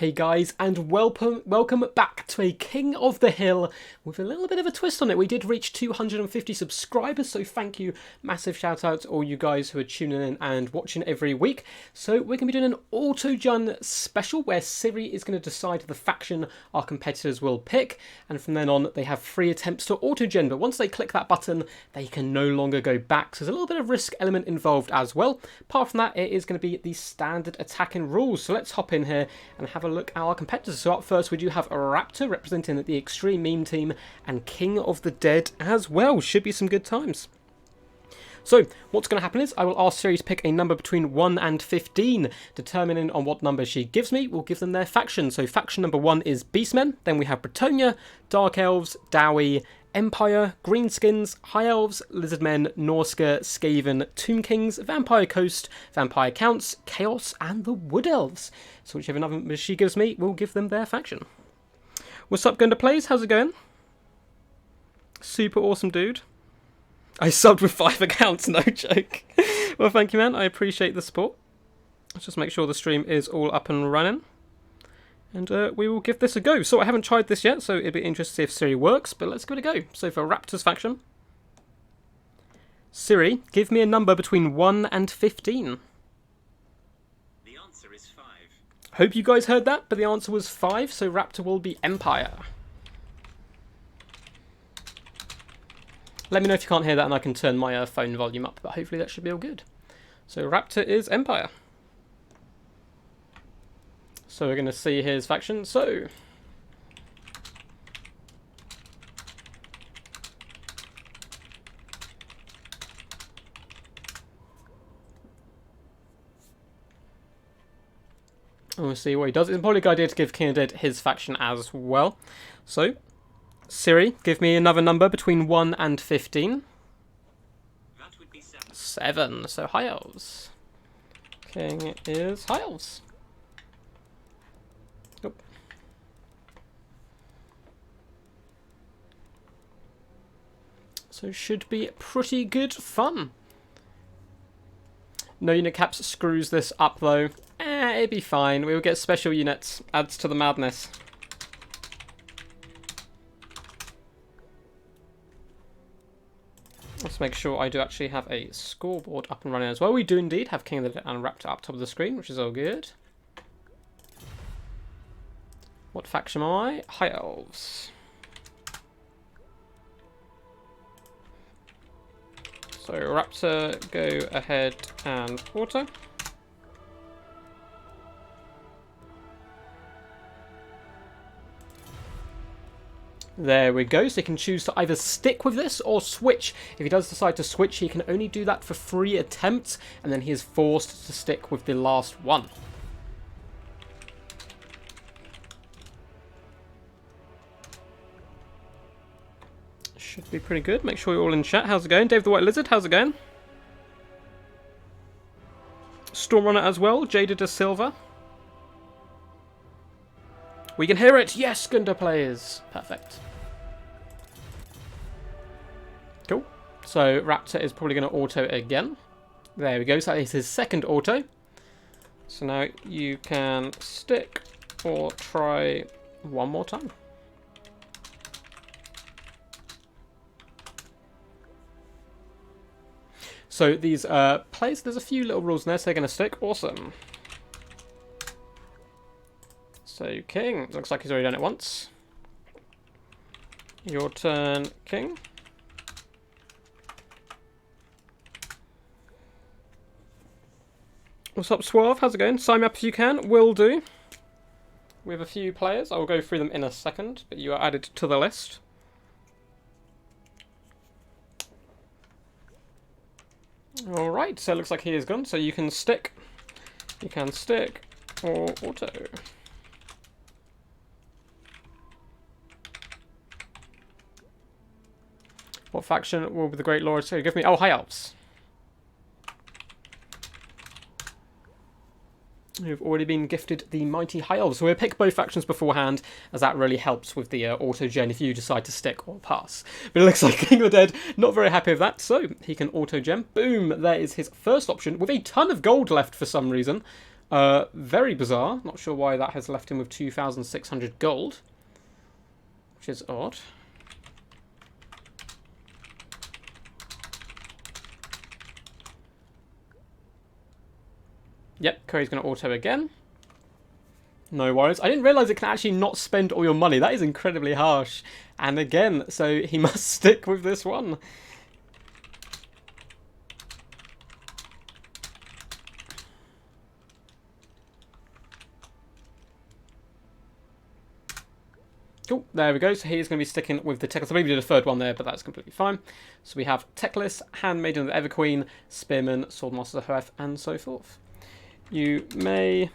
Hey guys, and welcome back to a King of the Hill with a little bit of a twist on it. We did reach 250 subscribers, so thank you. Massive shout out to all you guys who are tuning in and watching every week. So we're going to be doing an Autogen special where Siri is going to decide the faction our competitors will pick, and from then on they have 3 attempts to Autogen, but once they click that button they can no longer go back. So there's a little bit of risk element involved as well. Apart from that, it is going to be the standard attacking rules. So let's hop in here and have a look at our competitors. So up first we do have a Raptor representing the Extreme Meme team and King of the Dead as well. Should be some good times. So what's going to happen is I will ask Siri to pick a number between 1 and 15. Determining on what number she gives me, we'll give them their faction. So faction number 1 is Beastmen, then we have Bretonia, Dark Elves, Dowie, Empire, Greenskins, High Elves, Lizardmen, Norska, Skaven, Tomb Kings, Vampire Coast, Vampire Counts, Chaos, and the Wood Elves. So whichever number she gives me, we'll give them their faction. What's up, Gunda Plays? How's it going? Super awesome, dude. I subbed with 5 accounts, no joke. Well, thank you, man. I appreciate the support. Let's just make sure the stream is all up and running. And we will give this a go. So I haven't tried this yet, so it'd be interesting to see if Siri works, but let's give it a go. So for Raptor's faction, Siri, give me a number between 1 and 15. The answer is 5. Hope you guys heard that, but the answer was 5, so Raptor will be Empire. Let me know if you can't hear that and I can turn my phone volume up, but hopefully that should be all good. So Raptor is Empire. So we're going to see his faction. So we'll see what he does. It's probably a good idea to give King of the Dead his faction as well. So Siri, give me another number between 1 and 15. That would be 7. 7. So High Elves. King is High Elves. Nope. So should be pretty good fun. No unit caps screws this up though. It'd be fine. We will get special units. Adds to the madness. Let's make sure I do actually have a scoreboard up and running as well. We do indeed have King of the Dead and Raptor up top of the screen, which is all good. What faction am I? High Elves. So Raptor, go ahead and auto. There we go, so he can choose to either stick with this or switch. If he does decide to switch, he can only do that for 3 attempts, and then he is forced to stick with the last one. Should be pretty good. Make sure you're all in chat. How's it going? Dave the White Lizard, how's it going? Stormrunner as well, Jada Da Silva. We can hear it! Yes, Gunda players! Perfect. Cool. So Raptor is probably going to auto again. There we go, so that is his second auto. So now you can stick or try one more time. So these players, there's a few little rules in there, so they're going to stick. Awesome. So King, looks like he's already done it once. Your turn, King. What's up, Suave? How's it going? Sign me up if you can. Will do. We have a few players. I will go through them in a second, but you are added to the list. Alright, so it looks like he is gone. So you can stick. You can stick or auto. What faction will be the Great Lord? So give me... Oh, High Elves. Who've already been gifted the mighty High Elves. So we'll pick both factions beforehand, as that really helps with the auto-gen if you decide to stick or pass. But it looks like King of the Dead not very happy with that, so he can auto-gen. Boom! There is his first option, with a ton of gold left for some reason. Very bizarre. Not sure why that has left him with 2,600 gold, which is odd. Yep, Curry's going to auto again. No worries. I didn't realise it can actually not spend all your money. That is incredibly harsh. And again, so he must stick with this one. Cool, there we go. So he's going to be sticking with the Teclis. I believe we did a third one there, but that's completely fine. So we have Teclis, Handmaiden of the Everqueen, Spearman, Swordmaster of Hoeth, and so forth. You may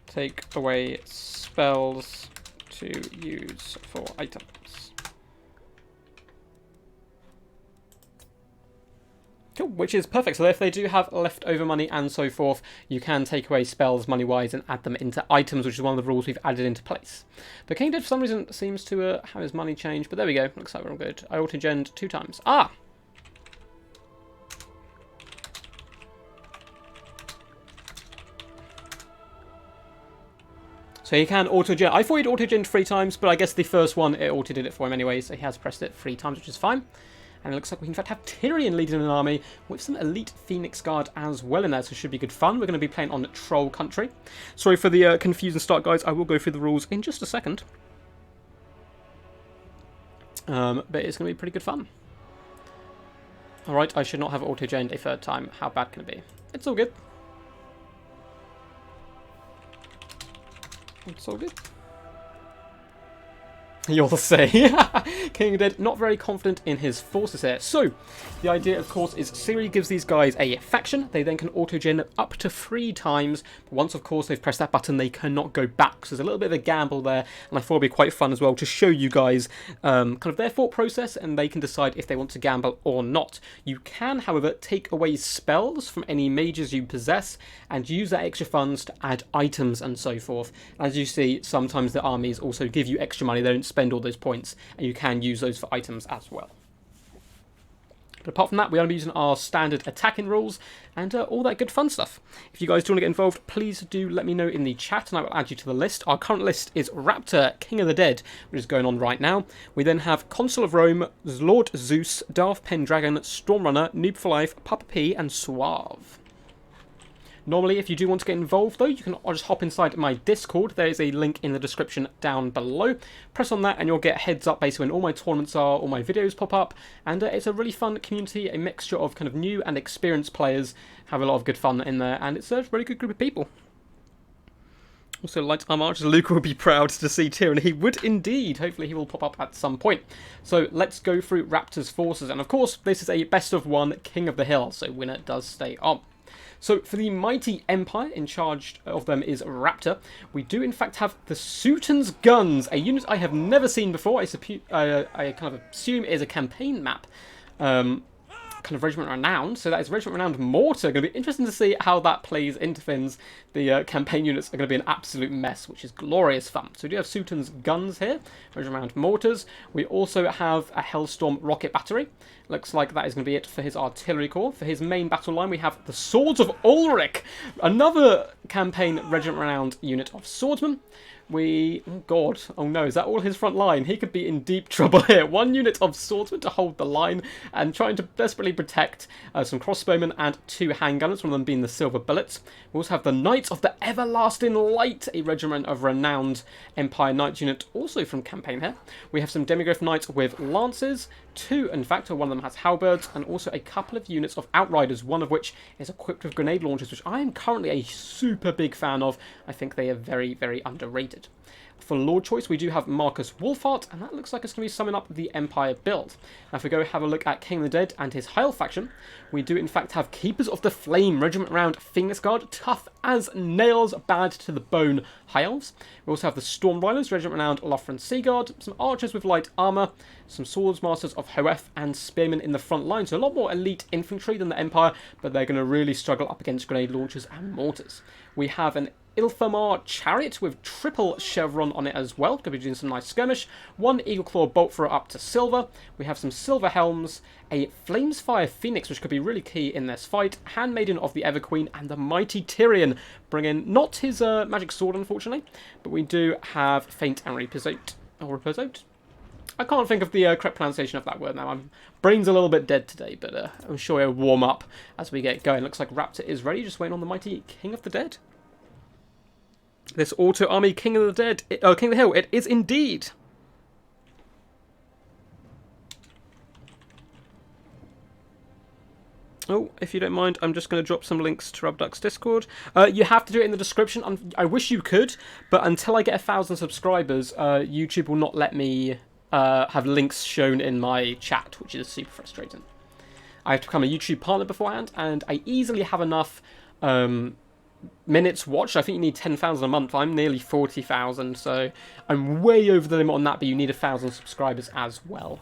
take away spells to use for items. Cool, which is perfect. So if they do have leftover money and so forth, you can take away spells money-wise and add them into items, which is one of the rules we've added into place. But King Dead, for some reason, seems to have his money changed. But there we go. Looks like we're all good. I autogened 2 times. Ah! So he can autogen. I thought he'd autogen 3 times, but I guess the first one, it auto-did it for him anyway, so he has pressed it 3 times, which is fine. And it looks like we in fact have Tyrion leading an army with some elite Phoenix Guard as well in there, so it should be good fun. We're going to be playing on Troll Country. Sorry for the confusing start, guys. I will go through the rules in just a second. But it's going to be pretty good fun. Alright, I should not have auto-gened a 3rd time. How bad can it be? It's all good. It's all good. You'll say. King Dead, not very confident in his forces here. So, the idea, of course, is Ciri gives these guys a faction. They then can autogen up to 3 times. But once, of course, they've pressed that button, they cannot go back. So there's a little bit of a gamble there. And I thought it'd be quite fun as well to show you guys kind of their thought process. And they can decide if they want to gamble or not. You can, however, take away spells from any mages you possess. And use that extra funds to add items and so forth. As you see, sometimes the armies also give you extra money. They don't spend all those points, and you can use those for items as well. But apart from that, we are using our standard attacking rules and all that good fun stuff. If you guys do want to get involved, please do let me know in the chat and I will add you to the list. Our current list is Raptor, King of the Dead, which is going on right now. We then have Consul of Rome, Lord Zeus, Darth Pendragon, Stormrunner, Noob for Life, Papa P, and Suave. Normally, if you do want to get involved, though, you can just hop inside my Discord. There is a link in the description down below. Press on that and you'll get heads up basically when all my tournaments are, all my videos pop up. And it's a really fun community, a mixture of kind of new and experienced players. Have a lot of good fun in there, and it's a really good group of people. Also, Light Arm Archers, Luca will be proud to see Tyrion. He would indeed. Hopefully he will pop up at some point. So let's go through Raptor's forces. And of course, this is a best of 1 King of the Hill, so winner does stay on. So for the mighty empire, in charge of them is Raptor. We do in fact have the Sultan's Guns, a unit I have never seen before. I kind of assume it is a campaign map. Kind of Regiment Renowned, so that is Regiment Renowned Mortar. Going to be interesting to see how that plays into things. The campaign units are going to be an absolute mess, which is glorious fun. So we do have Sultan's Guns here, Regiment Renowned Mortars. We also have a Hellstorm Rocket Battery. Looks like that is going to be it for his artillery corps. For his main battle line, we have the Swords of Ulrich, another campaign Regiment Renowned unit of swordsmen. Oh god, oh no, is that all his front line? He could be in deep trouble here. 1 unit of swordsmen to hold the line and trying to desperately protect some crossbowmen and 2 handgunners, one of them being the Silver Bullets. We also have the Knights of the Everlasting Light, a regiment of renowned Empire Knights unit, also from campaign here. We have some Demigryph Knights with lances, 2 in fact, one of them has halberds, and also a couple of units of Outriders, one of which is equipped with grenade launchers, which I am currently a super big fan of. I think they are very, very underrated. For Lord Choice, we do have Marcus Wolfhart, and that looks like it's going to be summing up the Empire build. Now, if we go have a look at King of the Dead and his Heil faction, we do in fact have Keepers of the Flame, Regiment Round Phoenix Guard, tough as nails, bad to the bone Heils. We also have the Storm Riders, Regiment Round Lothran Seaguard, some archers with light armour, some Swordsmasters of Hoeth, and Spearmen in the front line. So a lot more elite infantry than the Empire, but they're going to really struggle up against grenade launchers and mortars. We have an Ilfamar Chariot with triple chevron Necron on it as well. Going to be doing some nice skirmish. 1 Eagle Claw Bolt Thrower up to silver. We have some silver helms, a Flamesfire Phoenix, which could be really key in this fight, Handmaiden of the Everqueen, and the Mighty Tyrion. Bring in not his magic sword, unfortunately, but we do have Faint and Reposote. Or Reposote? I can't think of the correct pronunciation of that word now. My brain's a little bit dead today, but I'm sure it'll warm up as we get going. Looks like Raptor is ready, just waiting on the mighty King of the Dead. This Auto Army King of the Dead, King of the Hill, it is indeed. Oh, if you don't mind, I'm just going to drop some links to Rubduck's Discord. You have to do it in the description. I wish you could, but until I get 1,000 subscribers, YouTube will not let me have links shown in my chat, which is super frustrating. I have to become a YouTube partner beforehand, and I easily have enough minutes watched. I think you need 10,000 a month. I'm nearly 40,000, so I'm way over the limit on that, but you need 1,000 subscribers as well.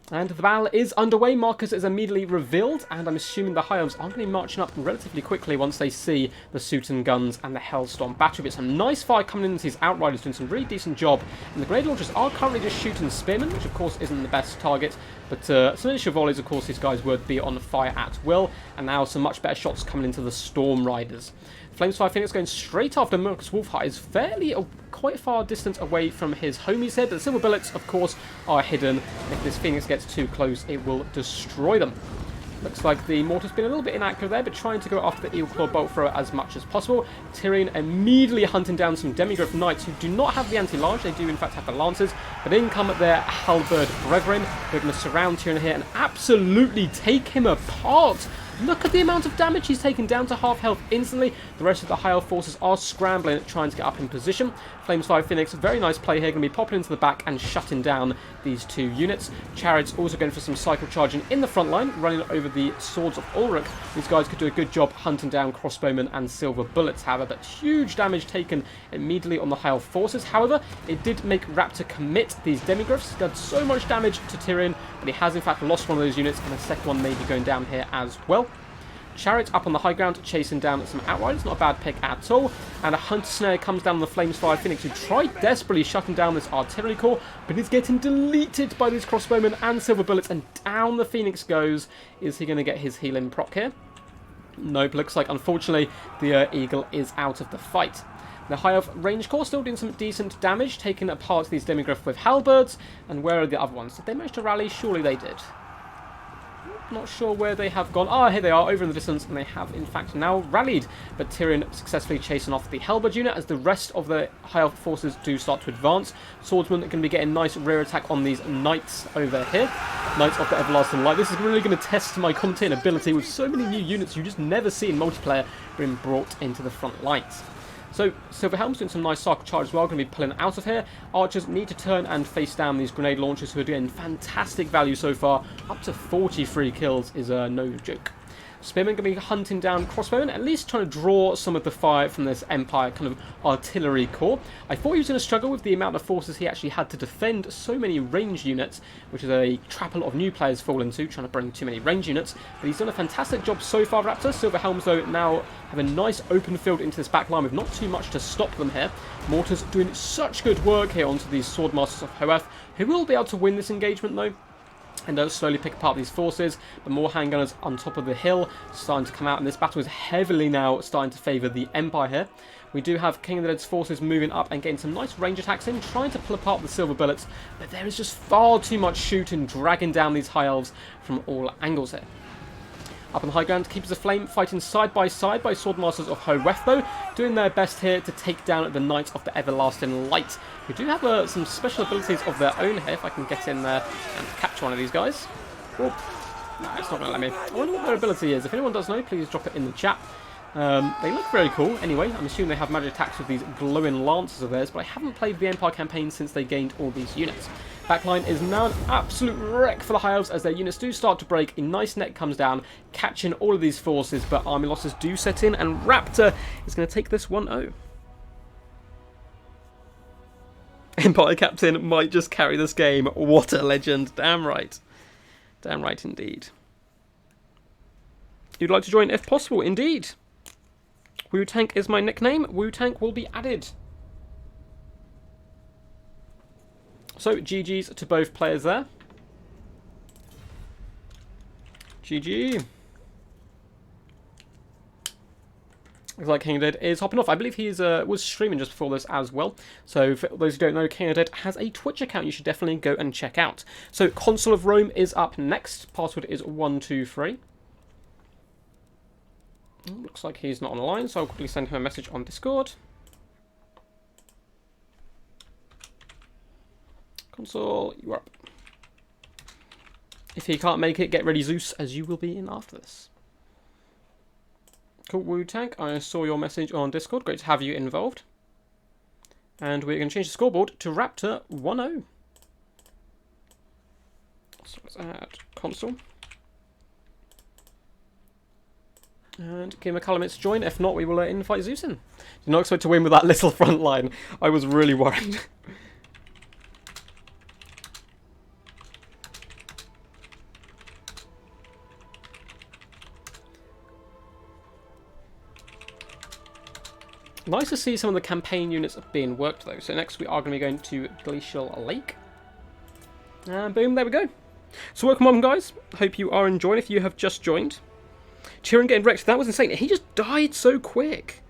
And the battle is underway. Marcus is immediately revealed, and I'm assuming the High Elves are going to be marching up relatively quickly once they see the Suit and Guns and the Hellstorm Battery. But some nice fire coming into these Outriders, doing some really decent job. And the Grenade Launchers are currently just shooting Spearmen, which of course isn't the best target. But some initial volleys, of course, these guys would be on fire at will. And now some much better shots coming into the Storm Riders. Flamesfire Phoenix going straight after Marcus Wolfheart is fairly quite far distance away from his homies here, but the silver bullets, of course, are hidden. If this Phoenix gets too close, it will destroy them. Looks like the mortar's been a little bit inaccurate there, but trying to go after the Eagle Claw Bolt Thrower as much as possible. Tyrion immediately hunting down some Demigryph Knights who do not have the anti-large. They do, in fact, have the Lancers, but in come their Halberd Brethren. They're going to surround Tyrion here and absolutely take him apart. Look at the amount of damage he's taken, down to half health instantly. The rest of the High Elf forces are scrambling, trying to get up in position. Flamesfire Phoenix, very nice play here, going to be popping into the back and shutting down these two units. Chariot's also going for some cycle charging in the front line, running over the Swords of Ulrich. These guys could do a good job hunting down crossbowmen and silver bullets, however, but huge damage taken immediately on the High Elf forces. However, it did make Raptor commit these Demigryphs. He did so much damage to Tyrion, but he has in fact lost one of those units, and the second one may be going down here as well. Chariot up on the high ground, chasing down some Outriders. Not a bad pick at all. And a Hunter Snare comes down on the Flamesfire Phoenix, who tried desperately shutting down this artillery corps, but is getting deleted by these crossbowmen and silver bullets, and down the Phoenix goes. Is he going to get his healing proc here? Nope, looks like, unfortunately, the Eagle is out of the fight. The High Elf Range Corps still doing some decent damage, taking apart these Demigryph with halberds. And where are the other ones? Did they manage to rally? Surely they did. Not sure where they have gone. Ah, here they are, over in the distance, and they have, in fact, now rallied. But Tyrion successfully chasing off the Halberd unit as the rest of the High Elf forces do start to advance. Swordsmen are going to be getting nice rear attack on these Knights over here. Knights of the Everlasting Light. This is really going to test my commentating ability with so many new units you just never see in multiplayer being brought into the front lines. So, Silver Helm's doing some nice cycle charge as well, going to be pulling out of here. Archers need to turn and face down these grenade launchers who are doing fantastic value so far. Up to 43 kills is no joke. Spearmen going to be hunting down crossbowmen, at least trying to draw some of the fire from this Empire kind of artillery corps. I thought he was going to struggle with the amount of forces he actually had to defend so many range units, which is a trap a lot of new players fall into, trying to bring too many range units. But he's done a fantastic job so far, Raptor. Silver Helms, though, now have a nice open field into this back line with not too much to stop them here. Mortars doing such good work here onto these Swordmasters of Hoeth, who will be able to win this engagement, though. And they'll slowly pick apart these forces, but more handgunners on top of the hill starting to come out, and this battle is heavily now starting to favour the Empire here. We do have King of the Dead's forces moving up and getting some nice range attacks in, trying to pull apart the silver bullets, but there is just far too much shooting, dragging down these High Elves from all angles here. Up on the high ground, Keepers of Flame fighting side by Swordmasters of Hoeth, though, doing their best here to take down the Knights of the Everlasting Light, who do have some special abilities of their own here, if I can get in there and capture one of these guys. Oh, no, it's not going to let me. I wonder what their ability is. If anyone does know, please drop it in the chat. They look very cool. Anyway, I'm assuming they have magic attacks with these glowing lances of theirs, but I haven't played the Empire campaign since they gained all these units. Backline is now an absolute wreck for the High Elves as their units do start to break. A nice net comes down, catching all of these forces, but army losses do set in, and Raptor is going to take this 1-0. Empire Captain might just carry this game. What a legend. Damn right. Damn right indeed. You'd like to join if possible? Indeed. Wu-Tank is my nickname. Wu-Tank will be added. So, GG's to both players there. GG. Looks like King Dead is hopping off. I believe he was streaming just before this as well. So for those who don't know, King Dead has a Twitch account you should definitely go and check out. So Consul of Rome is up next. Password is 123. Looks like he's not on the line, so I'll quickly send him a message on Discord. Consul, you're up. If he can't make it, get ready Zeus, as you will be in after this. Cool, Wu-Tank, I saw your message on Discord. Great to have you involved. And we're going to change the scoreboard to Raptor 1-0. So let's add Consul. And give McCallum to join. If not, we will invite Zeus in. Did not expect to win with that little front line. I was really worried. Nice to see some of the campaign units being worked though. So next we are going to be going to Glacial Lake. And boom, there we go. So welcome on guys. Hope you are enjoying if you have just joined. Cheering getting wrecked, that was insane. He just died so quick.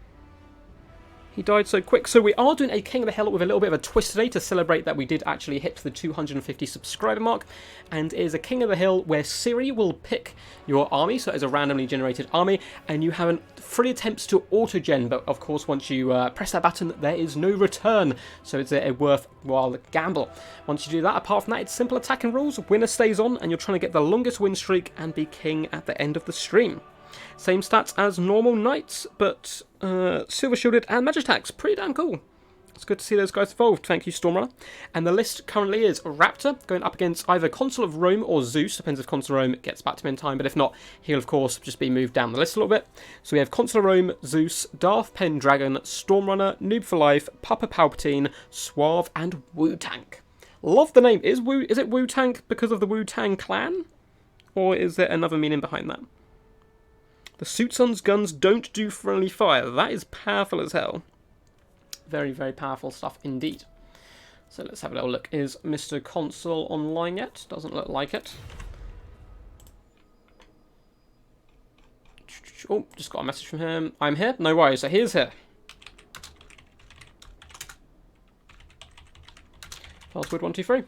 He died so quick. So we are doing a King of the Hill with a little bit of a twist today to celebrate that we did actually hit the 250 subscriber mark. And it is a King of the Hill where Siri will pick your army, so it is a randomly generated army, and you have 3 attempts to autogen, but of course once you press that button there is no return, so it's a worthwhile gamble. Once you do that, apart from that, it's simple attacking rules, winner stays on, and you're trying to get the longest win streak and be king at the end of the stream. Same stats as normal knights, but silver shielded and magic attacks. Pretty damn cool. It's good to see those guys evolved. Thank you, Stormrunner. And the list currently is Raptor going up against either Consul of Rome or Zeus. Depends if Consul of Rome gets back to him in time, but if not, he'll of course just be moved down the list a little bit. So we have Consul of Rome, Zeus, Darth Pendragon, Stormrunner, Noob for Life, Papa Palpatine, Suave, and Wu-Tank. Love the name. Is it Wu-Tank because of the Wu-Tang clan? Or is there another meaning behind that? The Suitson's guns don't do friendly fire. That is powerful as hell. Very, very powerful stuff indeed. So let's have a little look. Is Mr. Consul online yet? Doesn't look like it. Oh, just got a message from him. I'm here? No worries. So he's here. Password 123.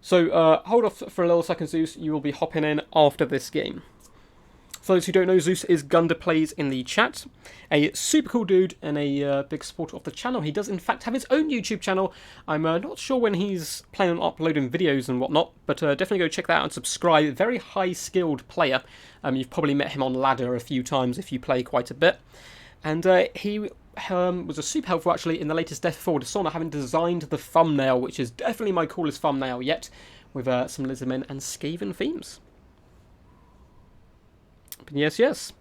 So hold off for a little second, Zeus. You will be hopping in after this game. For those who don't know, Zeus is Gunda Plays in the chat. A super cool dude and a big supporter of the channel. He does, in fact, have his own YouTube channel. I'm not sure when he's planning on uploading videos and whatnot, but definitely go check that out and subscribe. Very high-skilled player. You've probably met him on ladder a few times if you play quite a bit. And he was a super helpful, actually, in the latest Death Before Dishonor, having designed the thumbnail, which is definitely my coolest thumbnail yet, with some lizardmen and Skaven themes. But yes.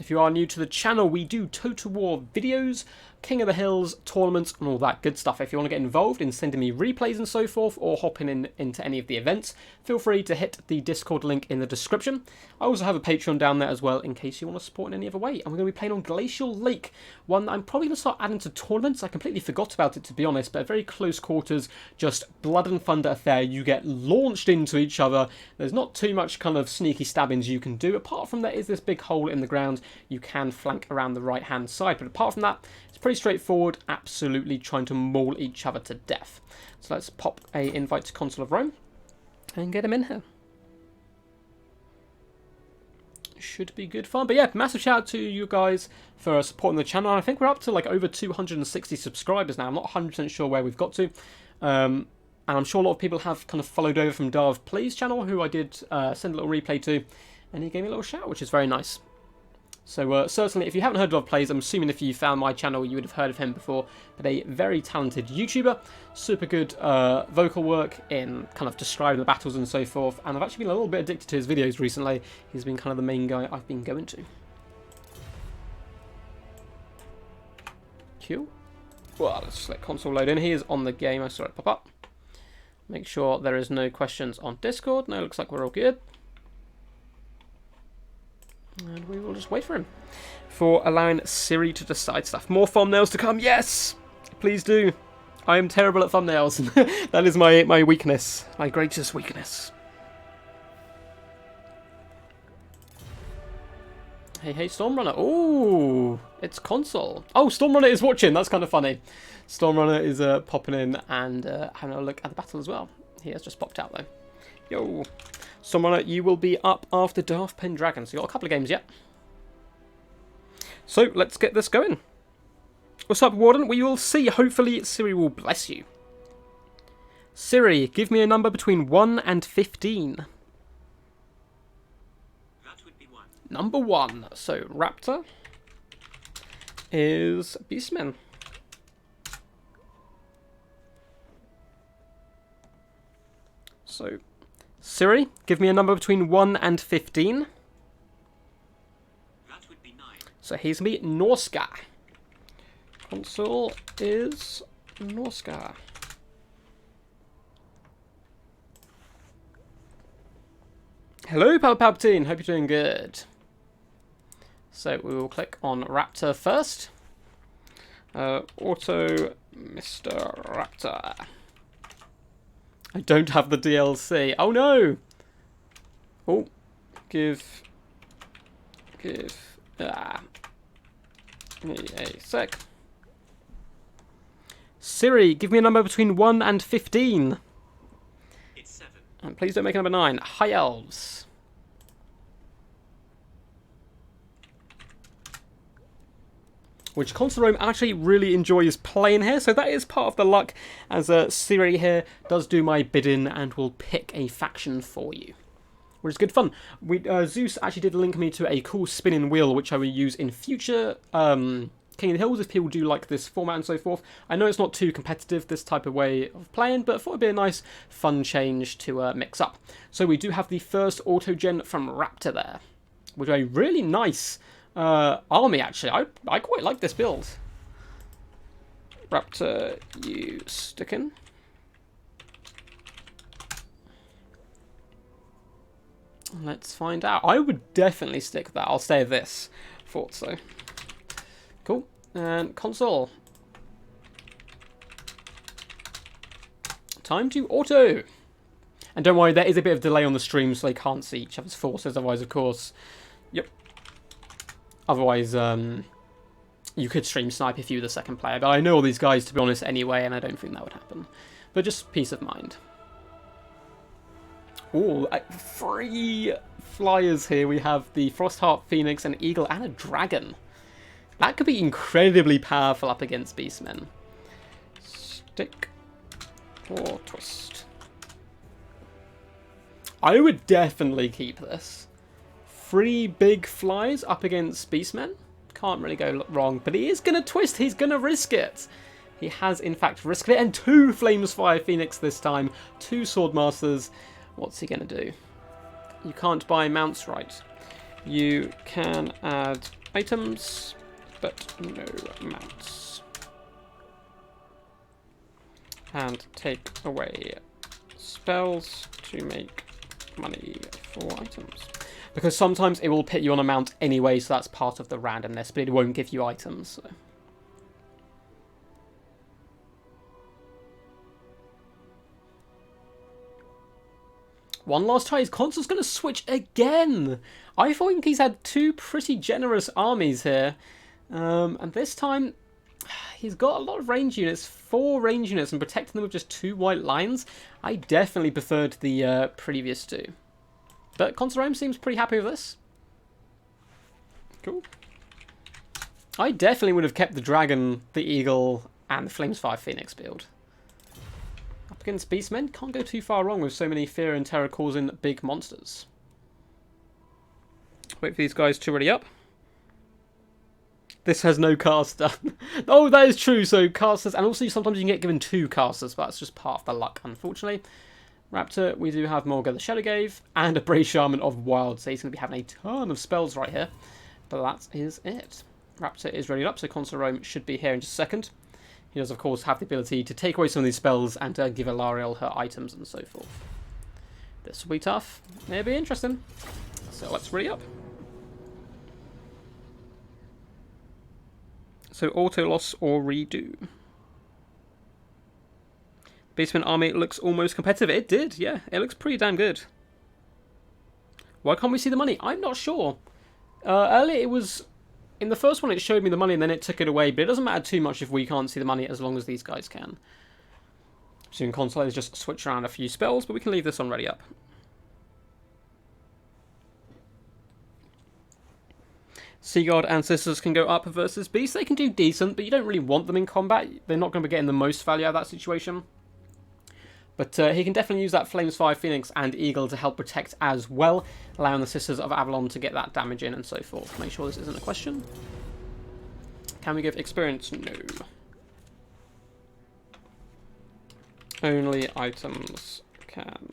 If you are new to the channel, we do Total War videos, King of the Hills, tournaments, and all that good stuff. If you want to get involved in sending me replays and so forth, or hopping into any of the events, feel free to hit the Discord link in the description. I also have a Patreon down there as well, in case you want to support in any other way. And we're going to be playing on Glacial Lake, one that I'm probably going to start adding to tournaments. I completely forgot about it, to be honest, but a very close quarters, just blood and thunder affair. You get launched into each other. There's not too much kind of sneaky stabbings you can do. Apart from there is this big hole in the ground. You can flank around the right-hand side, but apart from that, it's pretty straightforward, absolutely trying to maul each other to death. So let's pop a invite to Consul of Rome and get him in here. Should be good fun. But yeah, massive shout out to you guys for supporting the channel. I think we're up to like over 260 subscribers now. I'm not 100% sure where we've got to. And I'm sure a lot of people have kind of followed over from Darth Plays channel, who I did send a little replay to, and he gave me a little shout, which is very nice. So certainly, if you haven't heard of Plays, I'm assuming if you found my channel, you would have heard of him before. But a very talented YouTuber, super good vocal work in kind of describing the battles and so forth. And I've actually been a little bit addicted to his videos recently. He's been kind of the main guy I've been going to. Cool. Well, let's just let console load in. He is on the game. I saw it pop up. Make sure there is no questions on Discord. No, looks like we're all good. And we will just wait for him. For allowing Siri to decide stuff. More thumbnails to come. Yes! Please do. I am terrible at thumbnails. That is my weakness. My greatest weakness. Hey, Stormrunner. Oh, it's console. Oh, Stormrunner is watching. That's kind of funny. Stormrunner is popping in and having a look at the battle as well. He has just popped out, though. Yo. Stormrunner, you will be up after Daft Pendragon. So you've got a couple of games yet. So, let's get this going. What's up, Warden? We will see. Hopefully, Siri will bless you. Siri, give me a number between 1 and 15. That would be 1. Number 1. So, Raptor is Beastmen. So, Siri, give me a number between 1 and 15. That would be 9. So, here's me, Norska. Console is Norska. Hello, Palpatine. Hope you're doing good. So we will click on Raptor first. Auto Mr. Raptor. I don't have the DLC. Oh no! Oh, give me a sec. Siri, give me a number between 1 and 15. It's 7. And please don't make a number 9. High Elves. Which Console Rome actually really enjoys playing here, so that is part of the luck, as Siri here does do my bidding and will pick a faction for you. Which is good fun. Zeus actually did link me to a cool spinning wheel, which I will use in future King of the Hills if people do like this format and so forth. I know it's not too competitive, this type of way of playing, but I thought it'd be a nice, fun change to mix up. So we do have the first Autogen from Raptor there, which is a really nice army, actually. I quite like this build. Raptor, you sticking? Let's find out. I would definitely stick that. I'll say this. Thought so. Cool. And console. Time to auto. And don't worry, there is a bit of delay on the stream, so they can't see each other's forces. Otherwise, of course, yep. Otherwise, you could stream snipe if you were the second player. But I know all these guys, to be honest, anyway, and I don't think that would happen. But just peace of mind. Oh, 3 flyers here. We have the Frostheart, Phoenix, an Eagle, and a Dragon. That could be incredibly powerful up against Beastmen. Stick or twist. I would definitely keep this. 3 big flies up against Beastmen. Can't really go wrong, but he is going to twist. He's going to risk it. He has, in fact, risked it. And 2 Flamesfire Phoenix this time. 2 Swordmasters. What's he going to do? You can't buy mounts, right? You can add items, but no mounts. And take away spells to make money for items. Because sometimes it will put you on a mount anyway, so that's part of the randomness, but it won't give you items. So. One last try. His console's going to switch again. I think he's had 2 pretty generous armies here. And this time, he's got a lot of range units. 4 range units and protecting them with just 2 white lines. I definitely preferred the previous 2. But Console Rome seems pretty happy with this. Cool. I definitely would have kept the Dragon, the Eagle, and the Flamesfire Phoenix build. Up against Beastmen, can't go too far wrong with so many fear and terror causing big monsters. Wait for these guys to ready up. This has no caster. Oh, that is true. So casters, and also sometimes you can get given 2 casters, but that's just part of the luck, unfortunately. Raptor, we do have Morga the Shadowgave, and a Brave Shaman of Wild, so he's going to be having a ton of spells right here. But that is it. Raptor is ready up, so Console Rome should be here in just a second. He does, of course, have the ability to take away some of these spells and give Alariel her items and so forth. This will be tough. It'll be interesting. So let's ready up. So auto loss or redo. Beastman army looks almost competitive. It did, yeah. It looks pretty damn good. Why can't we see the money? I'm not sure. Earlier it was... In the first one it showed me the money and then it took it away, but it doesn't matter too much if we can't see the money as long as these guys can. So in console is just switch around a few spells, but we can leave this on ready up. Seaguard and Sisters can go up versus Beast. They can do decent, but you don't really want them in combat. They're not going to be getting the most value out of that situation. But he can definitely use that Flames 5 Phoenix and Eagle to help protect as well, allowing the Sisters of Avalon to get that damage in and so forth. Make sure this isn't a question. Can we give experience? No. Only items can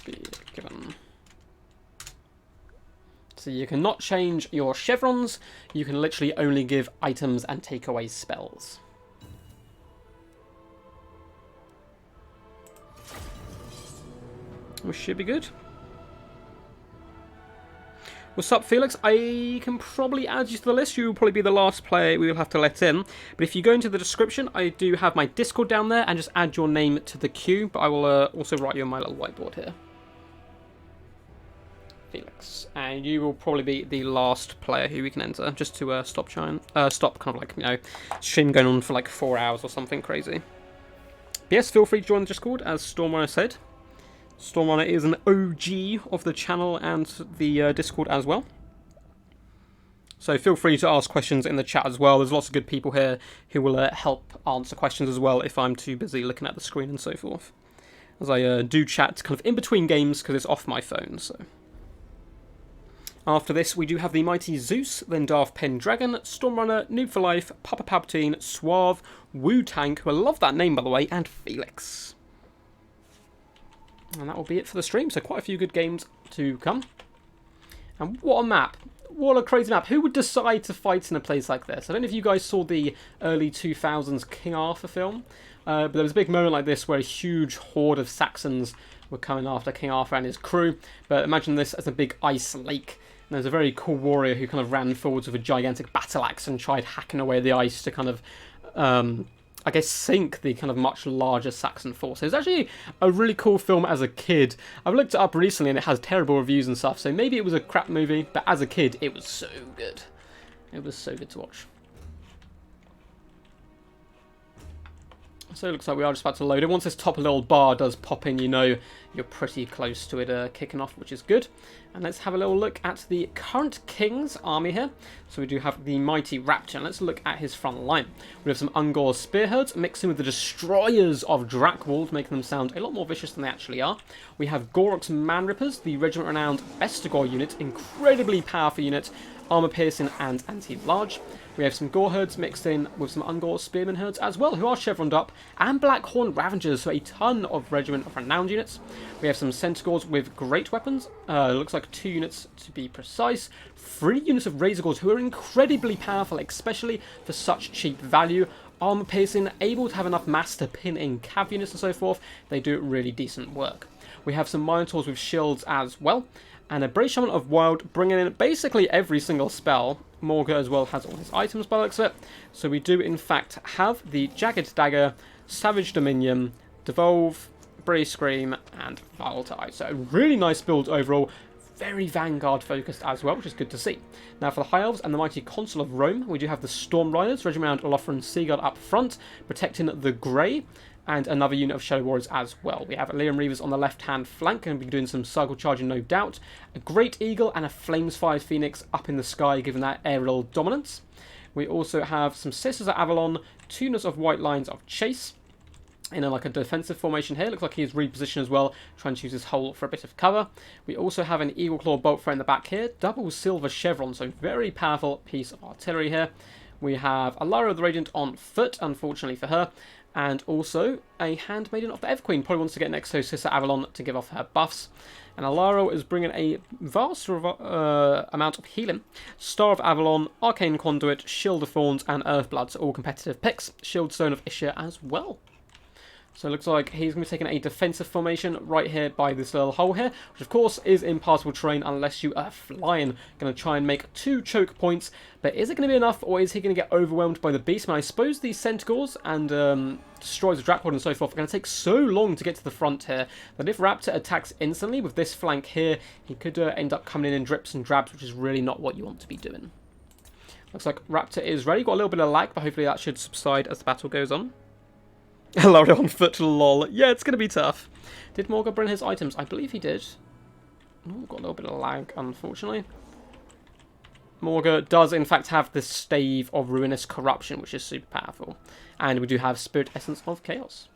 be given. So you cannot change your chevrons. You can literally only give items and take away spells. We should be good. What's up, Felix? I can probably add you to the list. You will probably be the last player we will have to let in. But if you go into the description, I do have my Discord down there, and just add your name to the queue. But I will also write you on my little whiteboard here. Felix. And you will probably be the last player who we can enter, just to stop kind of like, you know, stream going on for like 4 hours or something crazy. But yes, feel free to join the Discord, as Stormrunner said. Stormrunner is an OG of the channel and the Discord as well. So feel free to ask questions in the chat as well. There's lots of good people here who will help answer questions as well if I'm too busy looking at the screen and so forth. As I do chat kind of in between games because it's off my phone. So after this, we do have the Mighty Zeus, then Darth Pendragon, Stormrunner, Noob for Life, Papa Palpatine, Suave, Wu-Tank, who I love that name by the way, and Felix. And that will be it for the stream, so quite a few good games to come. And what a map. What a crazy map. Who would decide to fight in a place like this? I don't know if you guys saw the early 2000s King Arthur film, but there was a big moment like this where a huge horde of Saxons were coming after King Arthur and his crew. But imagine this as a big ice lake. And there's a very cool warrior who kind of ran forwards with a gigantic battle axe and tried hacking away the ice to kind of... I guess sink the kind of much larger Saxon force. It's actually a really cool film as a kid. I've looked it up recently and it has terrible reviews and stuff, so maybe it was a crap movie, but as a kid it was so good. It was so good to watch. So it looks like we are just about to load it. Once this top little bar does pop in, you know you're pretty close to it kicking off, which is good. And let's have a little look at the current King's army here. So we do have the Mighty Raptor, and let's look at his front line. We have some Ungor Spearheads mixed in with the Destroyers of Drakwold, making them sound a lot more vicious than they actually are. We have Gorok's Manrippers, the regiment-renowned Bestigor unit, incredibly powerful unit, armor-piercing and anti-large. We have some Gore herds mixed in with some Ungor Spearman herds as well, who are chevroned up, and Blackhorn Ravengers, so a ton of regiment of renowned units. We have some Centaurs with great weapons, looks like 2 units to be precise, 3 units of Razorgors who are incredibly powerful, especially for such cheap value, armor piercing, able to have enough mass to pin in cav units and so forth. They do really decent work. We have some Minotaurs with shields as well, and a Brave Shaman of Wild bringing in basically every single spell. Morga as well has all his items by the looks of it. So we do in fact have the Jagged Dagger, Savage Dominion, Devolve, Brave Scream, and Vile Tide. So a really nice build overall. Very Vanguard focused as well, which is good to see. Now for the High Elves and the Mighty Consul of Rome, we do have the Storm Riders, regiment around Oloffer and Seaguard up front, protecting the Grey, and another unit of Shadow Warriors as well. We have Liam Reavers on the left-hand flank, and we'll be doing some circle charging, no doubt. A Great Eagle and a Flames 5 Phoenix up in the sky, giving that aerial dominance. We also have some Sisters of Avalon, 2 units of White Lines of Chase, in like a defensive formation here. Looks like he's repositioned as well, trying to use his hole for a bit of cover. We also have an Eagle Claw bolt throw in the back here, double silver chevron, so very powerful piece of artillery here. We have Alara the Radiant on foot, unfortunately for her, and also a Handmaiden of the Everqueen, probably wants to get next to Sister Avalon to give off her buffs. And Alaro is bringing a vast amount of healing. Star of Avalon, Arcane Conduit, Shield of Thorns, and Earthblood, so all competitive picks. Shield Stone of Ishia as well. So it looks like he's going to be taking a defensive formation right here by this little hole here, which of course is impassable terrain unless you are flying. Going to try and make 2 choke points, but is it going to be enough, or is he going to get overwhelmed by the Beastman? I suppose these Centaurs and Destroys the Drakpod and so forth are going to take so long to get to the front here that if Raptor attacks instantly with this flank here, he could end up coming in drips and drabs, which is really not what you want to be doing. Looks like Raptor is ready. Got a little bit of lag, but hopefully that should subside as the battle goes on. Laurie on foot, lol. Yeah, it's going to be tough. Did Morga bring his items? I believe he did. Oh, got a little bit of lag, unfortunately. Morga does, in fact, have the Stave of Ruinous Corruption, which is super powerful. And we do have Spirit Essence of Chaos.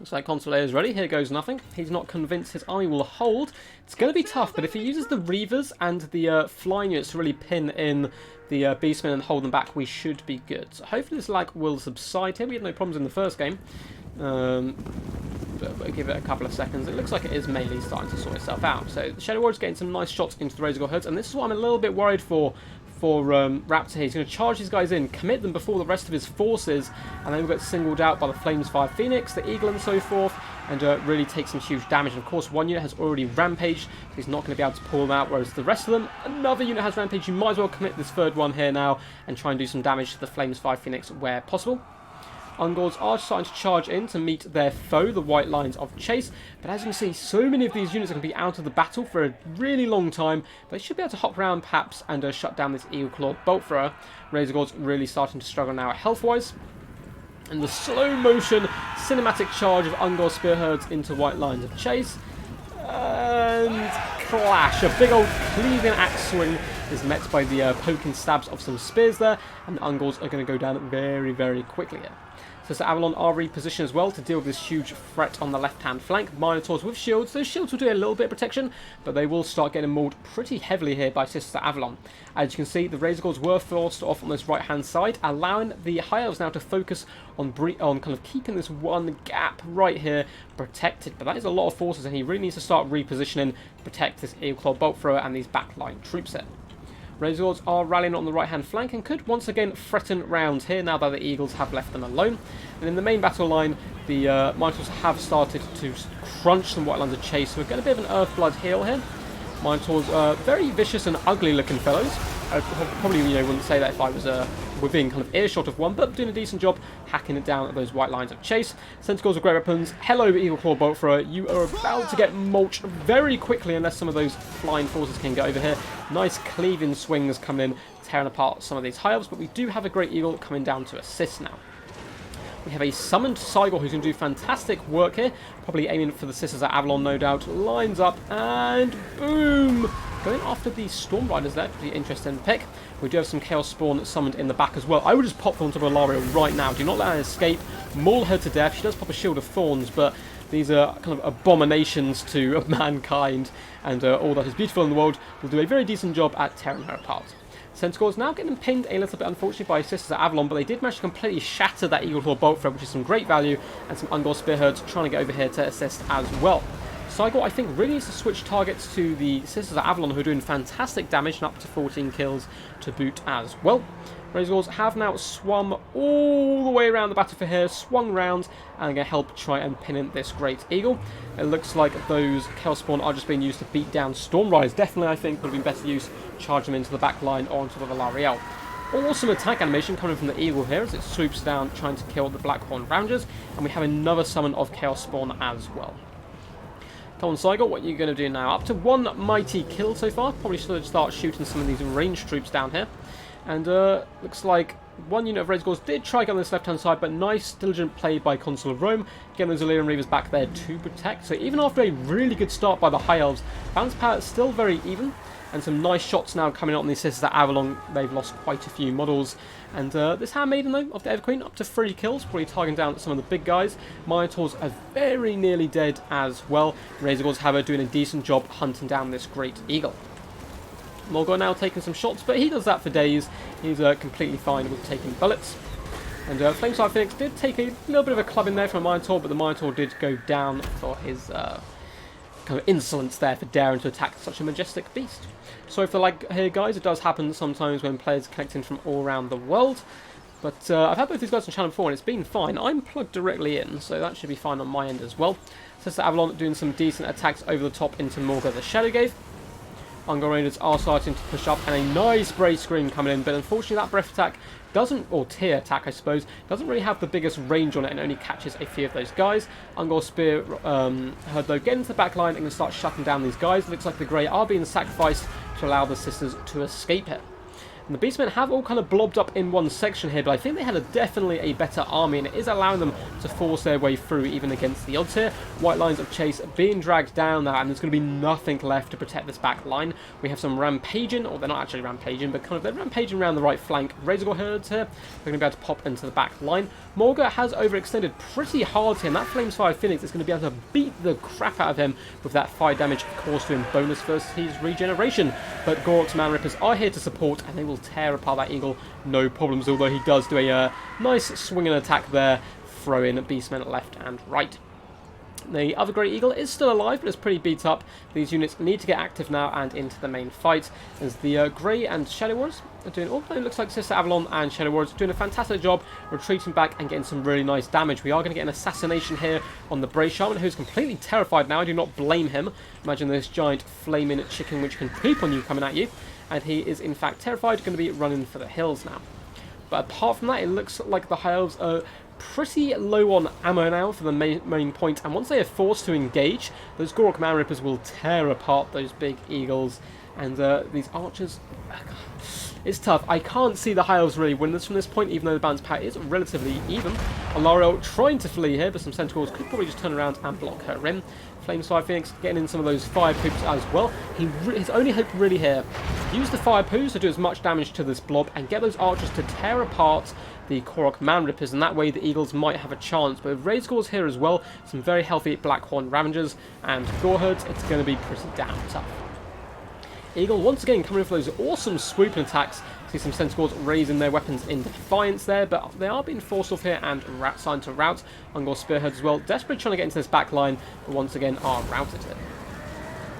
Looks like Consular is ready. Here goes nothing. He's not convinced his army will hold. It's going to be tough, but if he uses the Reavers and the flying units to really pin in the Beastmen and hold them back, we should be good. So hopefully this lag will subside here. We had no problems in the first game. But we'll give it a couple of seconds. It looks like it is mainly starting to sort itself out. So the Shadow Warrior's getting some nice shots into the Razor hoods, and this is what I'm a little bit worried for Raptor here. He's going to charge these guys in, commit them before the rest of his forces, and then we'll get singled out by the Flames 5 Phoenix, the Eagle and so forth, and really take some huge damage. And of course, one unit has already rampaged, so he's not going to be able to pull them out, whereas the rest of them, another unit has rampaged. You might as well commit this third one here now and try and do some damage to the Flames 5 Phoenix where possible. Ungors are starting to charge in to meet their foe, the White Lines of Chase. But as you can see, so many of these units are going to be out of the battle for a really long time. But they should be able to hop around perhaps and shut down this Eagle Claw Bolt Thrower. Razor God's really starting to struggle now health-wise. And the slow motion cinematic charge of Ungor Spearheads into White Lines of Chase. And clash. A big old cleaving axe swing is met by the poking stabs of some spears there. And the Ungors are going to go down very, very quickly here. So Avalon are repositioned as well to deal with this huge threat on the left-hand flank. Minotaurs with shields. Those shields will do a little bit of protection, but they will start getting mauled pretty heavily here by Sister Avalon. As you can see, the Razor Gods were forced off on this right-hand side, allowing the High Elves now to focus on kind of keeping this one gap right here protected. But that is a lot of forces, and he really needs to start repositioning to protect this Eagle Claw Bolt Thrower and these backline troops here. Razor Lords are rallying on the right-hand flank and could once again threaten round here now that the Eagles have left them alone. And in the main battle line, the Minotaurs have started to crunch some White Lines of Chase, so we're getting a bit of an Earthblood heal here. Minotaurs are very vicious and ugly-looking fellows. I probably wouldn't say that if I was within kind of earshot of one, but doing a decent job hacking it down at those White Lines of Chase. Centaurs are great weapons. Hello, Eagle Claw Bolt Thrower. You are about to get mulched very quickly unless some of those flying forces can get over here. Nice cleaving swings coming in, tearing apart some of these High Elves, but we do have a Great Eagle coming down to assist now. We have a summoned Cygor who's going to do fantastic work here. Probably aiming for the Sisters at Avalon, no doubt. Lines up, and boom! Going after the Storm Riders there. Pretty interesting pick. We do have some Chaos Spawn summoned in the back as well. I would just pop them onto Bellaria right now. Do not let her escape. Maul her to death. She does pop a Shield of Thorns, but these are kind of abominations to mankind. And all that is beautiful in the world will do a very decent job at tearing her apart. Centaurs now getting pinned a little bit, unfortunately, by Sisters at Avalon, but they did manage to completely shatter that Eagle Claw Bolt Thrower, which is some great value, and some Ungor Spearheads trying to get over here to assist as well. Cygor, I think, really needs to switch targets to the Sisters at Avalon, who are doing fantastic damage and up to 14 kills to boot as well. Razors have now swum all the way around the battlefield here, swung round, and going to help try and pin in this Great Eagle. It looks like those Chaos Spawn are just being used to beat down Storm Riders. Definitely, I think, would have been better use charge them into the back line or onto the Valariel. Awesome attack animation coming from the Eagle here as it swoops down trying to kill the Blackhorn Rangers, and we have another summon of Chaos Spawn as well. Come on, Cygor, what are you going to do now? Up to one mighty kill so far. Probably should start shooting some of these ranged troops down here. And looks like one unit of Razor Gors did try get on this left-hand side, but nice, diligent play by Consul of Rome, getting those Illyrian Reavers back there to protect. So even after a really good start by the High Elves, balance power is still very even, and some nice shots now coming out on these Sisters at Avalon. They've lost quite a few models. And this Handmaiden, though, of the Everqueen, up to 3 kills, probably targeting down some of the big guys. Minotaurs are very nearly dead as well. Razor Gors have her doing a decent job hunting down this Great Eagle. Morgor now taking some shots, but he does that for days. He's completely fine with taking bullets. And Flameside Phoenix did take a little bit of a club in there from a Minotaur, but the Minotaur did go down for his kind of insolence there for daring to attack such a majestic beast. Sorry for the lag here, guys. It does happen sometimes when players connect in from all around the world. But I've had both these guys on channel before and it's been fine. I'm plugged directly in, so that should be fine on my end as well. Sister Avalon doing some decent attacks over the top into Morga the Shadowgate. Ungol Raiders are starting to push up, and a nice Brace Scream coming in, but unfortunately that breath attack doesn't, or tear attack I suppose, doesn't really have the biggest range on it and only catches a few of those guys. Ungol Spear heard though get into the back line and can start shutting down these guys. Looks like the Grey are being sacrificed to allow the Sisters to escape here. And the Beastmen have all kind of blobbed up in one section here, but I think they had definitely a better army, and it is allowing them to force their way through even against the odds here. White lines of chase being dragged down now, and there's going to be nothing left to protect this back line. We have some rampaging, or they're not actually rampaging, but kind of they're rampaging around the right flank. Razorgore herds here, they're going to be able to pop into the back line. Morga has overextended pretty hard here, and that Flamesfire Phoenix is going to be able to beat the crap out of him with that fire damage, of course, doing bonus versus his regeneration. But Gorok's Man Rippers are here to support, and they will tear apart that eagle, no problems, although he does do a nice swinging attack there, throwing Beastmen left and right. The other Great Eagle is still alive, but it's pretty beat up. These units need to get active now and into the main fight, as the Grey and Shadow Warriors are doing, although it looks like Sister Avalon and Shadow Warriors are doing a fantastic job retreating back and getting some really nice damage. We are going to get an assassination here on the Bray Shaman, who's completely terrified now. I do not blame him. Imagine this giant flaming chicken which can poop on you coming at you. And he is in fact terrified, going to be running for the hills now. But apart from that, it looks like the High Elves are pretty low on ammo now for the main point, and once they are forced to engage, those Gorok Man Rippers will tear apart those big eagles, and these archers, it's tough. I can't see the High Elves really win this from this point, even though the balance power is relatively even. Alariel trying to flee here, but some Centaurs could probably just turn around and block her in. Flamesfire Phoenix getting in some of those fire poops as well. His only hope really here, use the fire poos to do as much damage to this blob and get those archers to tear apart the Korok Man Rippers, and that way the Eagles might have a chance. But with Razorgores here as well, some very healthy Blackhorn Ravengers and Goreherds, it's going to be pretty damn tough. Eagle once again coming in for those awesome swooping attacks. See some Centaurs raising their weapons in defiance there, but they are being forced off here and signed to rout. Ungol Spearheads as well, desperately trying to get into this back line, but once again are routed here.